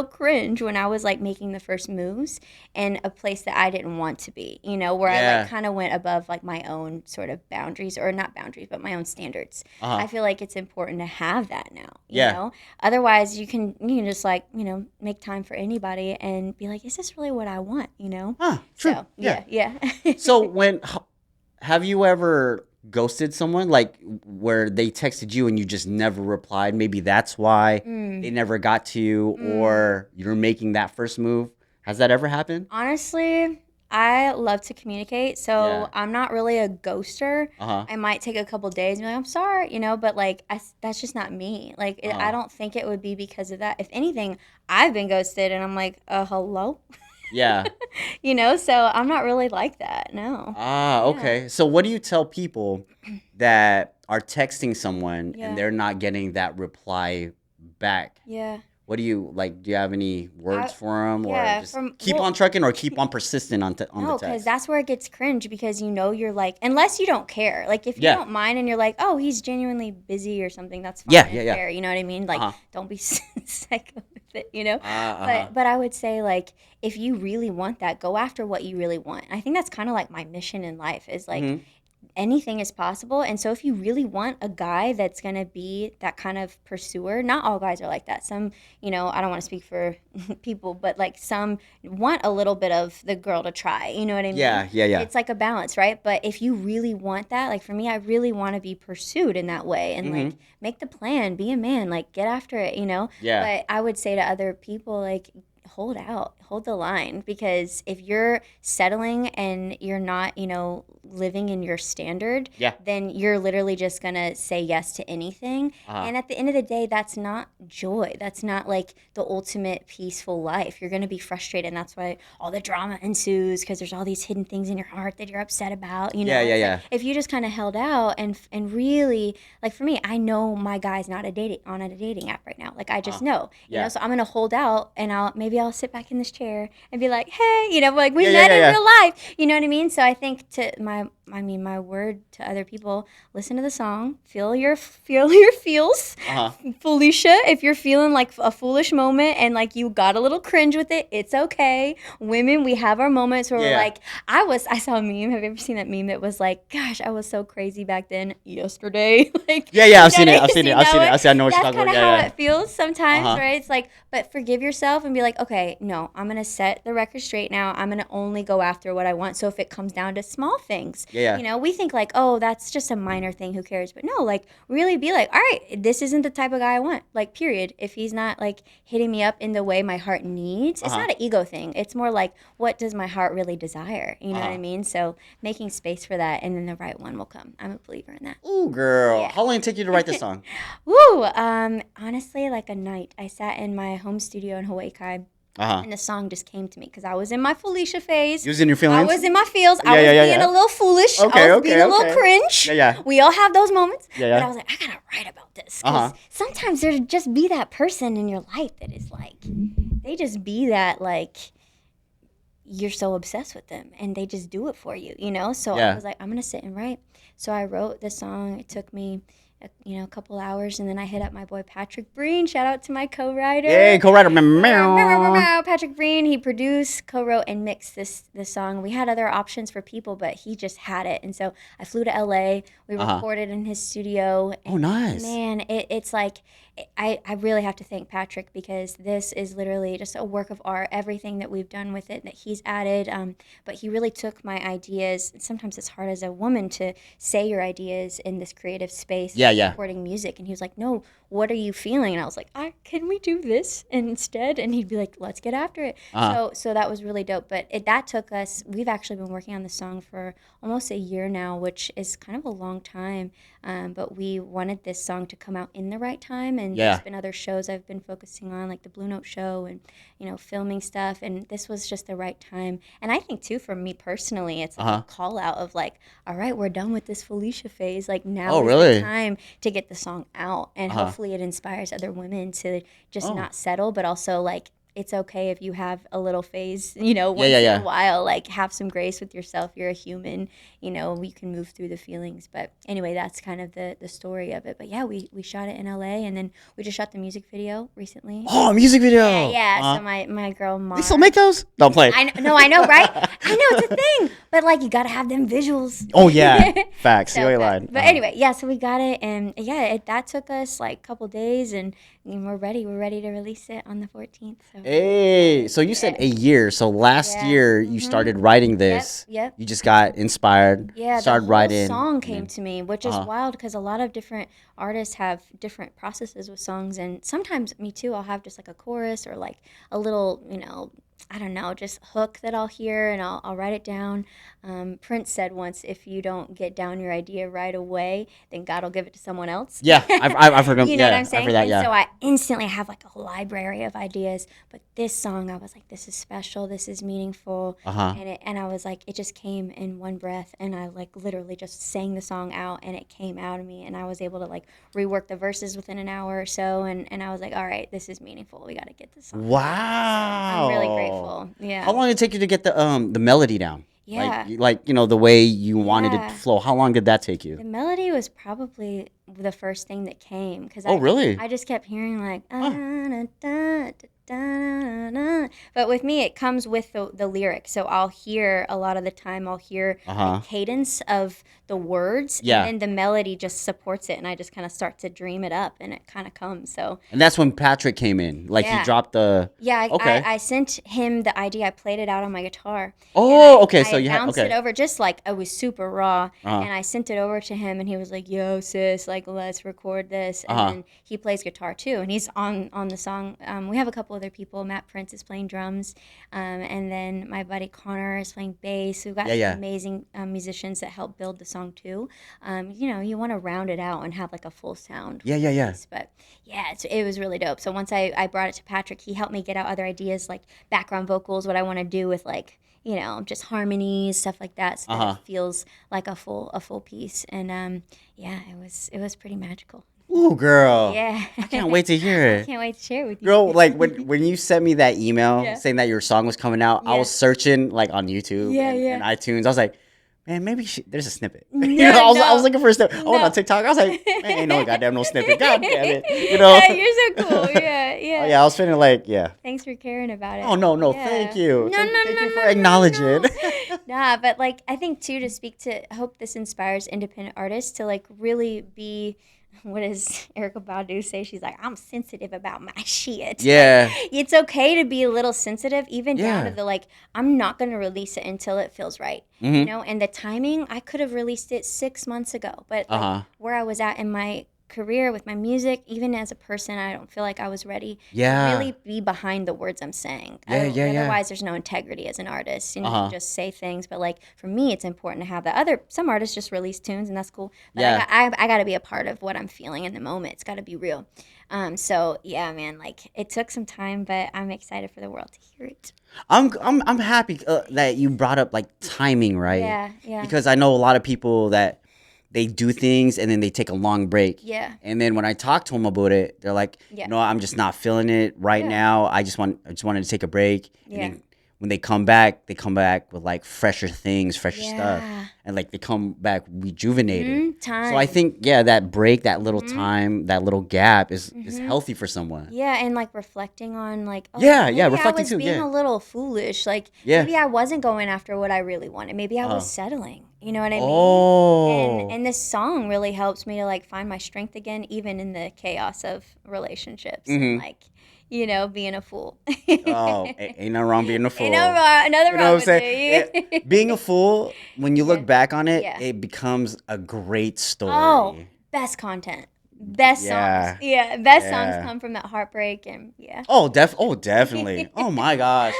Speaker 2: cringe when I was like making the first moves in a place that I didn't want to be. Where I like kind of went above like my own sort of boundaries, or not boundaries, but my own standards. I feel like it's important to have that now. You know? Otherwise, you can just like make time for anybody and be like, is this really what I want?
Speaker 1: True.
Speaker 2: So yeah.
Speaker 1: So have you ever ghosted someone, like where they texted you and you just never replied? Maybe that's why they never got to you, or you're making that first move. Has that ever happened?
Speaker 2: Honestly, I love to communicate, so I'm not really a ghoster. I might take a couple days and be like, I'm sorry, but like that's just not me. Like I don't think it would be because of that. If anything, I've been ghosted and I'm like, hello?
Speaker 1: Yeah.
Speaker 2: So I'm not really like that, no.
Speaker 1: Okay. So what do you tell people that are texting someone and they're not getting that reply back?
Speaker 2: Yeah.
Speaker 1: What do you like? Do you have any words for them, or just keep
Speaker 2: well,
Speaker 1: on trucking, or keep on persistent on the text?
Speaker 2: No, because that's where it gets cringe, because you're like, unless you don't care. Like if you don't mind and you're like, oh, he's genuinely busy or something, that's fine and fair. You know what I mean? Like don't be psycho with it, But I would say, like, if you really want that, go after what you really want. I think that's kind of like my mission in life is like, anything is possible. And so if you really want a guy that's going to be that kind of pursuer, not all guys are like that. Some, I don't want to speak for people, but like some want a little bit of the girl to try, you know what I mean?
Speaker 1: Yeah.
Speaker 2: It's like a balance, right? But if you really want that, like for me, I really want to be pursued in that way and like make the plan, be a man, like get after it,
Speaker 1: Yeah.
Speaker 2: But I would say to other people, like, hold the line, because if you're settling and you're not, living in your standard, then you're literally just gonna say yes to anything. And at the end of the day, that's not joy. That's not like the ultimate peaceful life. You're gonna be frustrated, and that's why all the drama ensues, because there's all these hidden things in your heart that you're upset about.
Speaker 1: Yeah.
Speaker 2: Like, if you just kind of held out and really, like for me, I know my guy's not on a dating app right now. Like I just know, so I'm gonna hold out, and I'll sit back in this chair and be like, hey, like we met in real life. You know what I mean? So I think my word to other people, listen to the song, feel your feels. Felicia, if you're feeling like a foolish moment and like you got a little cringe with it, it's okay. Women, we have our moments where we're like, I saw a meme. Have you ever seen that meme that was like, gosh, I was so crazy back then yesterday? Like,
Speaker 1: I've seen it. I know what you're talking about.
Speaker 2: That's kind of how it feels sometimes, right? It's like, but forgive yourself and be like, okay, no, I'm going to set the record straight now. I'm going to only go after what I want. So if it comes down to small things, we think like, oh, that's just a minor thing, who cares? But no, like really be like, all right, this isn't the type of guy I want, like period. If he's not like hitting me up in the way my heart needs, it's not an ego thing. It's more like, what does my heart really desire? You know what I mean? So making space for that, and then the right one will come. I'm a believer in that.
Speaker 1: Ooh, girl. How long did it take you to write this song?
Speaker 2: Honestly, like a night. I sat in my home studio in Hawaii Kai. And the song just came to me because I was in my Felicia phase.
Speaker 1: You was in your feelings?
Speaker 2: I was in my feels. I was being a little foolish. I was being a little cringe. We all have those moments. But I was like, I got to write about this. Because sometimes there just be that person in your life that is like, they just be that like, you're so obsessed with them and they just do it for you, So I was like, I'm going to sit and write. So I wrote the song. It took me a couple hours, and then I hit up my boy Patrick Breen. Shout out to my co-writer.
Speaker 1: Yay, co-writer.
Speaker 2: Patrick Breen. He produced, co-wrote, and mixed this song. We had other options for people, but he just had it, and so I flew to LA. We recorded in his studio.
Speaker 1: Oh, nice.
Speaker 2: Man, it's like I really have to thank Patrick, because this is literally just a work of art. Everything that we've done with it, that he's added, but he really took my ideas. Sometimes it's hard as a woman to say your ideas in this creative space, recording music, and he was like, no, what are you feeling? And I was like, can we do this instead? And he'd be like, let's get after it. So that was really dope. But that took us, we've actually been working on the song for almost a year now, which is kind of a long time. But we wanted this song to come out in the right time, and there's been other shows I've been focusing on, like the Blue Note show, and filming stuff, and this was just the right time. And I think too, for me personally, it's like a call out of like, all right, we're done with this Felicia phase, like now is the time to get the song out, and hopefully it inspires other women to just not settle, but also like, it's okay if you have a little phase, once in a while, like have some grace with yourself. You're a human, we can move through the feelings. But anyway, that's kind of the story of it. But yeah, we shot it in LA, and then we just shot the music video recently.
Speaker 1: Oh, music video.
Speaker 2: Yeah. So my girl Mar.
Speaker 1: They still make those? Don't play.
Speaker 2: I know, right? I know, it's a thing. But like, you got to have them visuals.
Speaker 1: Oh, yeah. Facts. You ain't lying.
Speaker 2: But anyway, so we got it. And that took us like a couple days, and we're ready. We're ready to release it on the 14th. So.
Speaker 1: Hey, so you said a year. So last year you started writing this.
Speaker 2: Yep.
Speaker 1: You just got inspired.
Speaker 2: Yeah,
Speaker 1: started writing.
Speaker 2: The song came to me, which is wild, because a lot of different artists have different processes with songs, and sometimes me too. I'll have just like a chorus or like a little, I don't know, just hook that I'll hear, and I'll write it down. Prince said once, if you don't get down your idea right away, then God will give it to someone else.
Speaker 1: Yeah, I've heard him.
Speaker 2: You know what I'm saying?
Speaker 1: I've heard that,
Speaker 2: and so I instantly have like a library of ideas. But this song, I was like, this is special. This is meaningful. And I was like, it just came in one breath, and I like literally just sang the song out, and it came out of me, and I was able to like rework the verses within an hour or so, and I was like, all right, this is meaningful. We got to get this song.
Speaker 1: Wow.
Speaker 2: So I'm really grateful. Yeah.
Speaker 1: How long did it take you to get the melody down?
Speaker 2: Yeah.
Speaker 1: Like the way you wanted it to flow. How long did that take you?
Speaker 2: The melody was probably the first thing that came.
Speaker 1: Really?
Speaker 2: I just kept hearing like, but with me, it comes with the lyric. So I'll hear a lot of the time, the cadence of the words, and then the melody just supports it, and I just kind of start to dream it up, and it kind of comes.
Speaker 1: And that's when Patrick came in. Like he dropped the.
Speaker 2: Yeah, I sent him the idea. I played it out on my guitar.
Speaker 1: Oh, okay. So
Speaker 2: I
Speaker 1: you
Speaker 2: bounced it over, just like it was super raw, and I sent it over to him, and he was like, "Yo, sis, like let's record this." And then he plays guitar too, and he's on the song. We have a couple other people. Matt Prince is playing drums, and then my buddy Connor is playing bass. We've got some amazing musicians that help build the song too. You want to round it out and have like a full sound.
Speaker 1: Yeah.
Speaker 2: But yeah, it was really dope. So once I brought it to Patrick, he helped me get out other ideas like background vocals, what I want to do with like, just harmonies, stuff like that, so that it feels like a full piece. And it was pretty magical.
Speaker 1: Ooh, girl.
Speaker 2: Yeah.
Speaker 1: I can't wait to hear it.
Speaker 2: I can't wait to share it with you.
Speaker 1: Girl, like when you sent me that email saying that your song was coming out, I was searching like on YouTube and iTunes. I was like, man, maybe there's a snippet. I was looking for a snippet. Oh, on TikTok, I was like, man, ain't no goddamn no snippet. God damn it.
Speaker 2: Yeah, you're so cool. Yeah.
Speaker 1: Oh, yeah, I was feeling like,
Speaker 2: Thanks for caring about it.
Speaker 1: Oh, no, thank you. Thank you for acknowledging.
Speaker 2: Nah, but like, I think too, I hope this inspires independent artists to like really be, what does Erykah Badu say? She's like, I'm sensitive about my shit.
Speaker 1: Yeah.
Speaker 2: Like, it's okay to be a little sensitive, even down to the like, I'm not going to release it until it feels right. And the timing, I could have released it 6 months ago, but like, where I was at in my career with my music, even as a person, I don't feel like I was ready to really be behind the words I'm saying. Otherwise, there's no integrity as an artist. You can just say things, but like for me, it's important to have that. Some artists just release tunes, and that's cool. But I got to be a part of what I'm feeling in the moment. It's got to be real. So yeah, man, like it took some time, but I'm excited for the world to hear it.
Speaker 1: I'm happy that you brought up like timing, right?
Speaker 2: Yeah.
Speaker 1: Because I know a lot of people that they do things and then they take a long break.
Speaker 2: Yeah.
Speaker 1: And then when I talk to them about it, they're like, no, I'm just not feeling it right now. I just wanted to take a break. And then when they come back with like fresher things, fresher stuff,
Speaker 2: Yeah.
Speaker 1: and like they come back rejuvenated.
Speaker 2: Time.
Speaker 1: So I think that break, that little time, that little gap is healthy for someone.
Speaker 2: Yeah, and like reflecting on like, oh,
Speaker 1: Yeah,
Speaker 2: maybe
Speaker 1: reflecting
Speaker 2: I was
Speaker 1: too,
Speaker 2: being
Speaker 1: yeah.
Speaker 2: a little foolish. Like
Speaker 1: Yeah.
Speaker 2: maybe I wasn't going after what I really wanted. Maybe I was settling. You know what I mean?
Speaker 1: Oh.
Speaker 2: And this song really helps me to like find my strength again, even in the chaos of relationships and like, you know, being a fool.
Speaker 1: Oh, ain't no wrong being a fool.
Speaker 2: Ain't no wrong, nothing
Speaker 1: You know
Speaker 2: wrong
Speaker 1: what I'm
Speaker 2: with
Speaker 1: saying?
Speaker 2: it.
Speaker 1: Being a fool, when you look back on it,
Speaker 2: Yeah.
Speaker 1: it becomes a great story.
Speaker 2: Oh, best content. Best songs. Yeah, best songs come from that heartbreak and yeah.
Speaker 1: Oh, definitely. Oh my gosh.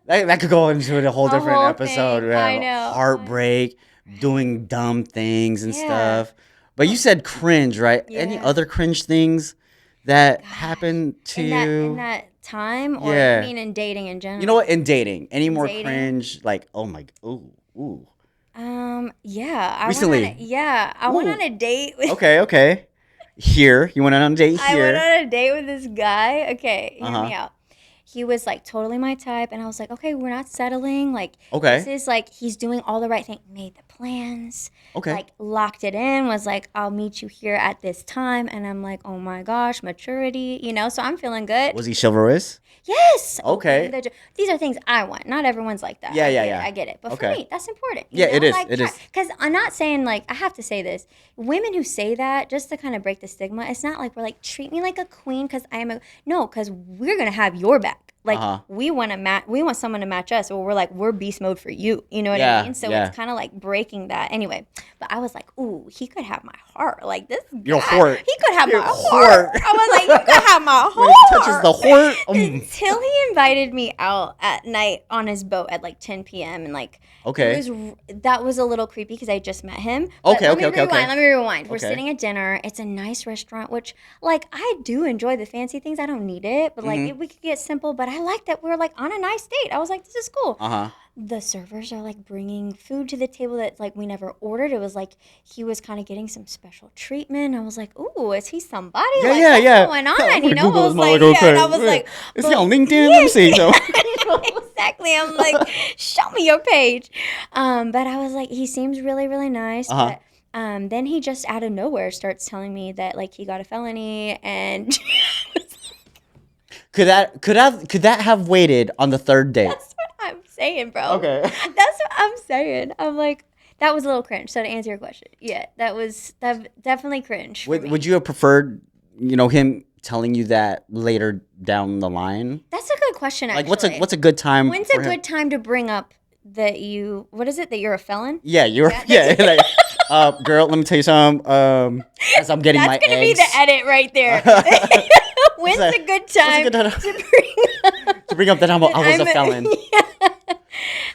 Speaker 1: That could go into a whole different
Speaker 2: whole
Speaker 1: episode.
Speaker 2: thing.
Speaker 1: Yeah,
Speaker 2: I know.
Speaker 1: heartbreak, doing dumb things and stuff. But you said cringe, right? Any
Speaker 2: Yeah.
Speaker 1: other cringe things that happened to
Speaker 2: in
Speaker 1: you?
Speaker 2: that time, or
Speaker 1: Yeah.
Speaker 2: you mean in dating in general?
Speaker 1: You know what? In dating, any more
Speaker 2: dating?
Speaker 1: cringe? Like, oh my, ooh.
Speaker 2: Yeah.
Speaker 1: Recently?
Speaker 2: I went on a date with.
Speaker 1: Okay. Here, you went on a date
Speaker 2: I
Speaker 1: here.
Speaker 2: went on a date with this guy. Okay, hear
Speaker 1: Uh-huh.
Speaker 2: me out. He was like totally my type, and I was like, okay, we're not settling. Like,
Speaker 1: Okay.
Speaker 2: this is like he's doing all the right thing. Made the plans.
Speaker 1: Okay.
Speaker 2: Like locked it in. Was like, I'll meet you here at this time, and I'm like, oh my gosh, maturity. You know, so I'm feeling good.
Speaker 1: Was he chivalrous?
Speaker 2: Yes.
Speaker 1: Okay.
Speaker 2: These are things I want. Not everyone's like that.
Speaker 1: Yeah.
Speaker 2: I get it. But
Speaker 1: Okay.
Speaker 2: for me, that's important.
Speaker 1: Yeah, it is.
Speaker 2: Like,
Speaker 1: It is.
Speaker 2: Because I'm not saying, like, I have to say this. Women who say that, just to kind of break the stigma, it's not like we're like, treat me like a queen because I am a. No, because we're going to have your back. Like, we want someone to match us, or we're like, we're beast mode for you. You know what I mean? So it's kind of like breaking that. Anyway, but I was like, ooh, he could have my heart. Like, this
Speaker 1: Your
Speaker 2: guy,
Speaker 1: heart.
Speaker 2: he could have
Speaker 1: Your
Speaker 2: my heart. I was like, you could have my heart.
Speaker 1: When he touches the heart.
Speaker 2: Until he invited me out at night on his boat at like 10 p.m. and like that was a little creepy because I just met him. But
Speaker 1: Okay.
Speaker 2: Let me rewind. We're
Speaker 1: Okay.
Speaker 2: sitting at dinner. It's a nice restaurant, which like I do enjoy the fancy things. I don't need it, but like if we could get simple. But I like that we're like on a nice date. I was like, this is cool. The servers are like bringing food to the table that like we never ordered. It was like he was kind of getting some special treatment. I was like, ooh, is he somebody? What's going on? You know, I was like, and I was like,
Speaker 1: is he on LinkedIn? Let me see.
Speaker 2: Exactly. I'm like, show me your page. But I was like, he seems really, really nice. But then he just out of nowhere starts telling me that like he got a felony and
Speaker 1: Could that have waited on the third date?
Speaker 2: That's what I'm saying, bro.
Speaker 1: Okay.
Speaker 2: That's what I'm saying. I'm like, that was a little cringe. So to answer your question, yeah, that was definitely cringe.
Speaker 1: Would you have preferred, him telling you that later down the line?
Speaker 2: That's a good question. Actually,
Speaker 1: like what's a good time?
Speaker 2: When's a good time to bring up that you? What is it that you're a felon?
Speaker 1: Yeah, like, girl, let me tell you something. As I'm getting my eggs.
Speaker 2: That's gonna be the edit right there. When's a good time
Speaker 1: to bring up that I was a felon?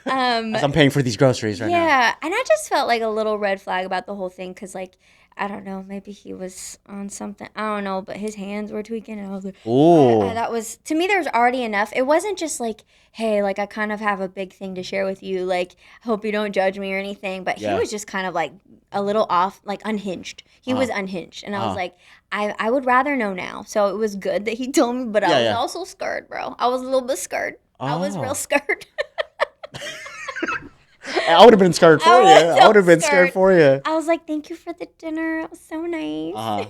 Speaker 1: As I'm paying for these groceries right now.
Speaker 2: Yeah, and I just felt like a little red flag about the whole thing because, like, I don't know, maybe he was on something. I don't know, but his hands were tweaking, and I was like,
Speaker 1: ooh.
Speaker 2: That was, to me, there was already enough. It wasn't just like, hey, like, I kind of have a big thing to share with you. Like, hope you don't judge me or anything. But he was just kind of like a little off, like unhinged. He was unhinged. And I was like, I would rather know now. So it was good that he told me, but I was also scared, bro. I was a little bit scared. I was real scared.
Speaker 1: I would have been scared for you. I would have been scared for you.
Speaker 2: I was like, thank you for the dinner. It was so nice.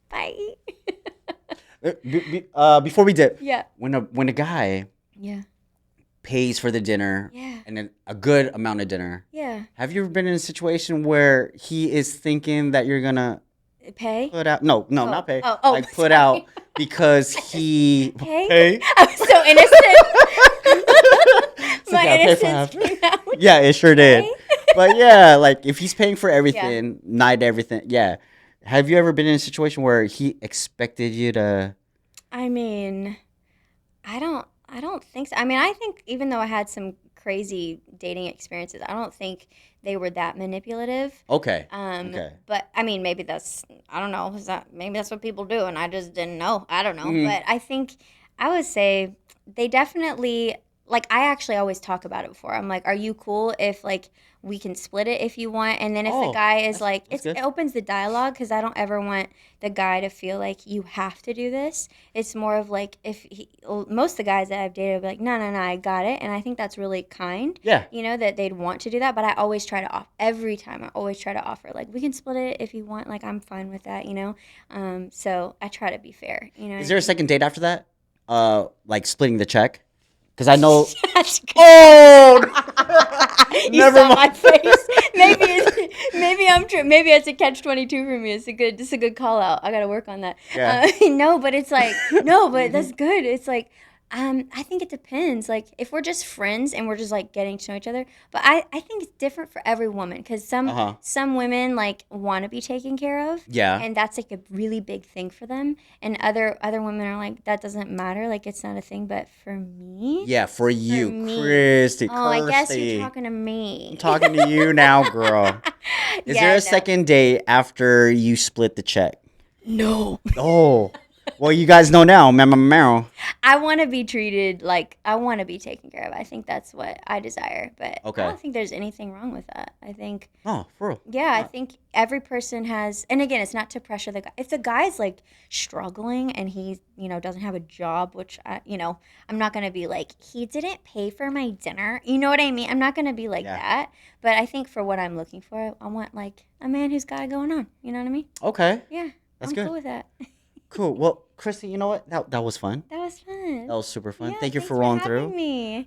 Speaker 2: Bye.
Speaker 1: Before we dip,
Speaker 2: yeah.
Speaker 1: When a guy pays for the dinner and a good amount of dinner, have you ever been in a situation where he is thinking that you're gonna
Speaker 2: pay?
Speaker 1: Put out? No, not pay.
Speaker 2: Like
Speaker 1: put out because he
Speaker 2: pay. I was so innocent. My innocence came out.
Speaker 1: Yeah, it sure did. But yeah, like if he's paying for everything, night everything, Have you ever been in a situation where he expected you to?
Speaker 2: I mean, I don't think so. I mean, I think even though I had some crazy dating experiences, I don't think they were that manipulative.
Speaker 1: Okay.
Speaker 2: But I mean, maybe I don't know. Maybe that's what people do, and I just didn't know. I don't know. But I think I would say they definitely like I actually always talk about it before. I'm like, are you cool if like we can split it if you want? And then if the guy is like, it opens the dialogue because I don't ever want the guy to feel like you have to do this. It's more of like most of the guys that I've dated will be like, no, I got it. And I think that's really kind.
Speaker 1: Yeah.
Speaker 2: You know, that they'd want to do that. But I always try to every time I always try to offer like, we can split it if you want. Like, I'm fine with that, you know? So I try to be fair, you know?
Speaker 1: Is there a second date after that? Like splitting the check? Because I know.
Speaker 2: You
Speaker 1: Never
Speaker 2: saw
Speaker 1: mind.
Speaker 2: my face. Maybe I'm true. Maybe it's a catch-22 for me. It's a good call out. I gotta work on that.
Speaker 1: Yeah.
Speaker 2: No, but it's like no, but that's good. It's like I think it depends. Like if we're just friends and we're just like getting to know each other, but I think it's different for every woman because some women like want to be taken care of.
Speaker 1: Yeah.
Speaker 2: And that's like a really big thing for them, and other women are like that doesn't matter. Like it's not a thing. But for me,
Speaker 1: Yeah, for you, Christie.
Speaker 2: oh, I guess you're talking to me.
Speaker 1: I'm talking to you now, girl. Is there a second date after you split the check?
Speaker 2: No.
Speaker 1: Oh. Well, you guys know now, Meryl.
Speaker 2: I want to be treated like I want to be taken care of. I think that's what I desire. But I don't think there's anything wrong with that. I think.
Speaker 1: Oh, for real?
Speaker 2: Yeah, I think every person has, and again, it's not to pressure the guy. If the guy's like struggling and he, doesn't have a job, which I'm not gonna be like he didn't pay for my dinner. You know what I mean? I'm not gonna be like that. But I think for what I'm looking for, I want like a man who's got it going on. You know what I mean?
Speaker 1: Okay.
Speaker 2: Yeah,
Speaker 1: that's
Speaker 2: I'm
Speaker 1: good.
Speaker 2: cool with that.
Speaker 1: Cool. Well, Christie, you know what? That was fun.
Speaker 2: That was fun.
Speaker 1: That was super fun.
Speaker 2: Yeah,
Speaker 1: Thank you for rolling through.
Speaker 2: Me.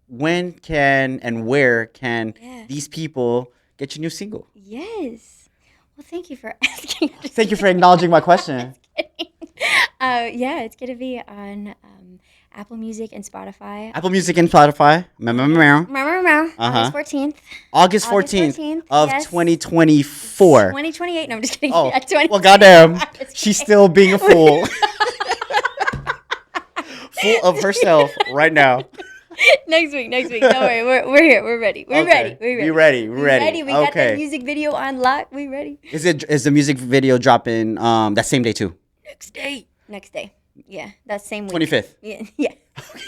Speaker 1: When can and where can these people get your new single?
Speaker 2: Yes. Well, thank you for asking.
Speaker 1: Thank you for acknowledging my question.
Speaker 2: It's gonna be on Apple Music and Spotify.
Speaker 1: Apple Music and Spotify.
Speaker 2: August 14th.
Speaker 1: August 14th of 2024.
Speaker 2: 2028. No, I'm just kidding.
Speaker 1: Oh,
Speaker 2: Yeah,
Speaker 1: well, goddamn. She's still being a fool. Full of herself right now.
Speaker 2: Next week. Don't worry. We're here. We're ready. We're ready.
Speaker 1: We're ready.
Speaker 2: We got the music video on lock. We ready.
Speaker 1: Is the music video dropping that same day too?
Speaker 2: Next day. Yeah, that same week.
Speaker 1: 25th.
Speaker 2: Yeah.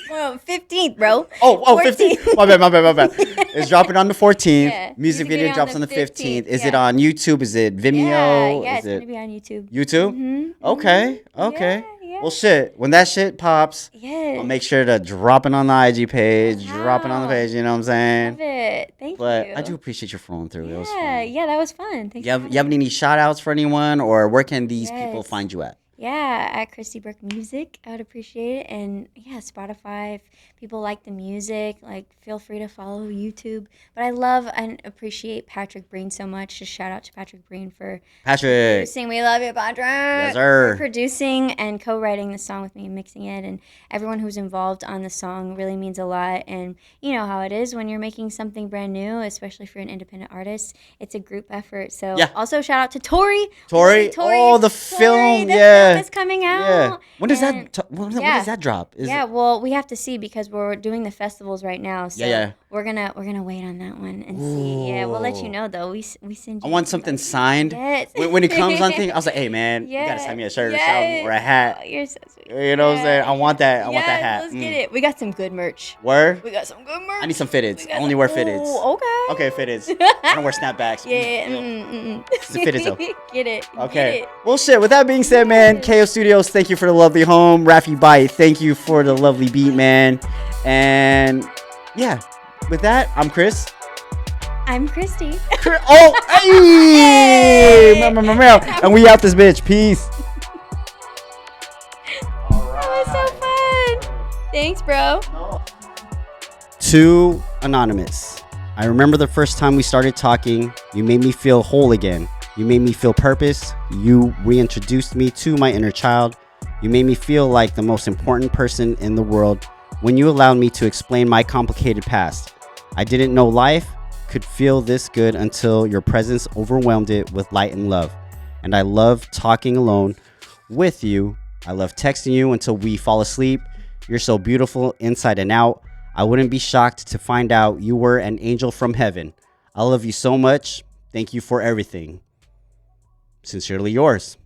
Speaker 2: Well, 15th, bro.
Speaker 1: Oh, 15th. My bad. It's dropping on the 14th. Yeah. Music video drops on the 15th. Is it on YouTube? Is it Vimeo?
Speaker 2: Yeah, it's going to be on YouTube.
Speaker 1: YouTube?
Speaker 2: Mm-hmm.
Speaker 1: Okay. Yeah. Well, shit. When that shit pops, I'll make sure to drop it on the IG page, drop it on the page, you know what I'm saying?
Speaker 2: Love it. Thank you.
Speaker 1: But I do appreciate you flowing through.
Speaker 2: Yeah,
Speaker 1: it was fun.
Speaker 2: Yeah, that was fun. Thank you.
Speaker 1: You have any shout outs for anyone, or where can these people find you at?
Speaker 2: Yeah, at Christie Brooke Music, I would appreciate it. And yeah, Spotify, if people like the music, like feel free to follow YouTube. But I love and appreciate Patrick Breen so much. Just shout out to Patrick Breen for producing. We love you, Patrick.
Speaker 1: Yes, sir.
Speaker 2: For producing and co-writing the song with me and mixing it. And everyone who's involved on the song really means a lot. And you know how it is when you're making something brand new, especially for an independent artist. It's a group effort. So also shout out to Tori.
Speaker 1: Oh, the film,
Speaker 2: It's coming out.
Speaker 1: Yeah. When does that drop?
Speaker 2: Well, we have to see because we're doing the festivals right now. So we're gonna wait on that one and see. Yeah, we'll let you know though. We send you.
Speaker 1: I want something signed.
Speaker 2: Yes.
Speaker 1: When it comes on thing, I was like, hey man, you gotta send me a shirt or something or a hat.
Speaker 2: Oh, you're so sweet.
Speaker 1: You know what I'm saying? I want that. I want that hat.
Speaker 2: Let's get it. We got some good merch.
Speaker 1: Word?
Speaker 2: We got some good merch.
Speaker 1: I need some fitteds. I only wear fitteds.
Speaker 2: Okay.
Speaker 1: Okay, fitteds. I don't wear snapbacks. It's the fitteds though.
Speaker 2: Get it.
Speaker 1: Okay.
Speaker 2: Get it.
Speaker 1: Well, shit. With that being said, man, KO Studios, thank you for the lovely home. Rafi Bite, thank you for the lovely beat, man. And yeah, with that, I'm Chris.
Speaker 2: I'm Christie.
Speaker 1: Oh, hey! And we out this bitch. Peace.
Speaker 2: That was so fun. Thanks, bro.
Speaker 1: To Anonymous. I remember the first time we started talking, you made me feel whole again. You made me feel purpose. You reintroduced me to my inner child. You made me feel like the most important person in the world when you allowed me to explain my complicated past. I didn't know life could feel this good until your presence overwhelmed it with light and love. And I love talking alone with you. I love texting you until we fall asleep. You're so beautiful inside and out. I wouldn't be shocked to find out you were an angel from heaven. I love you so much. Thank you for everything. Sincerely yours.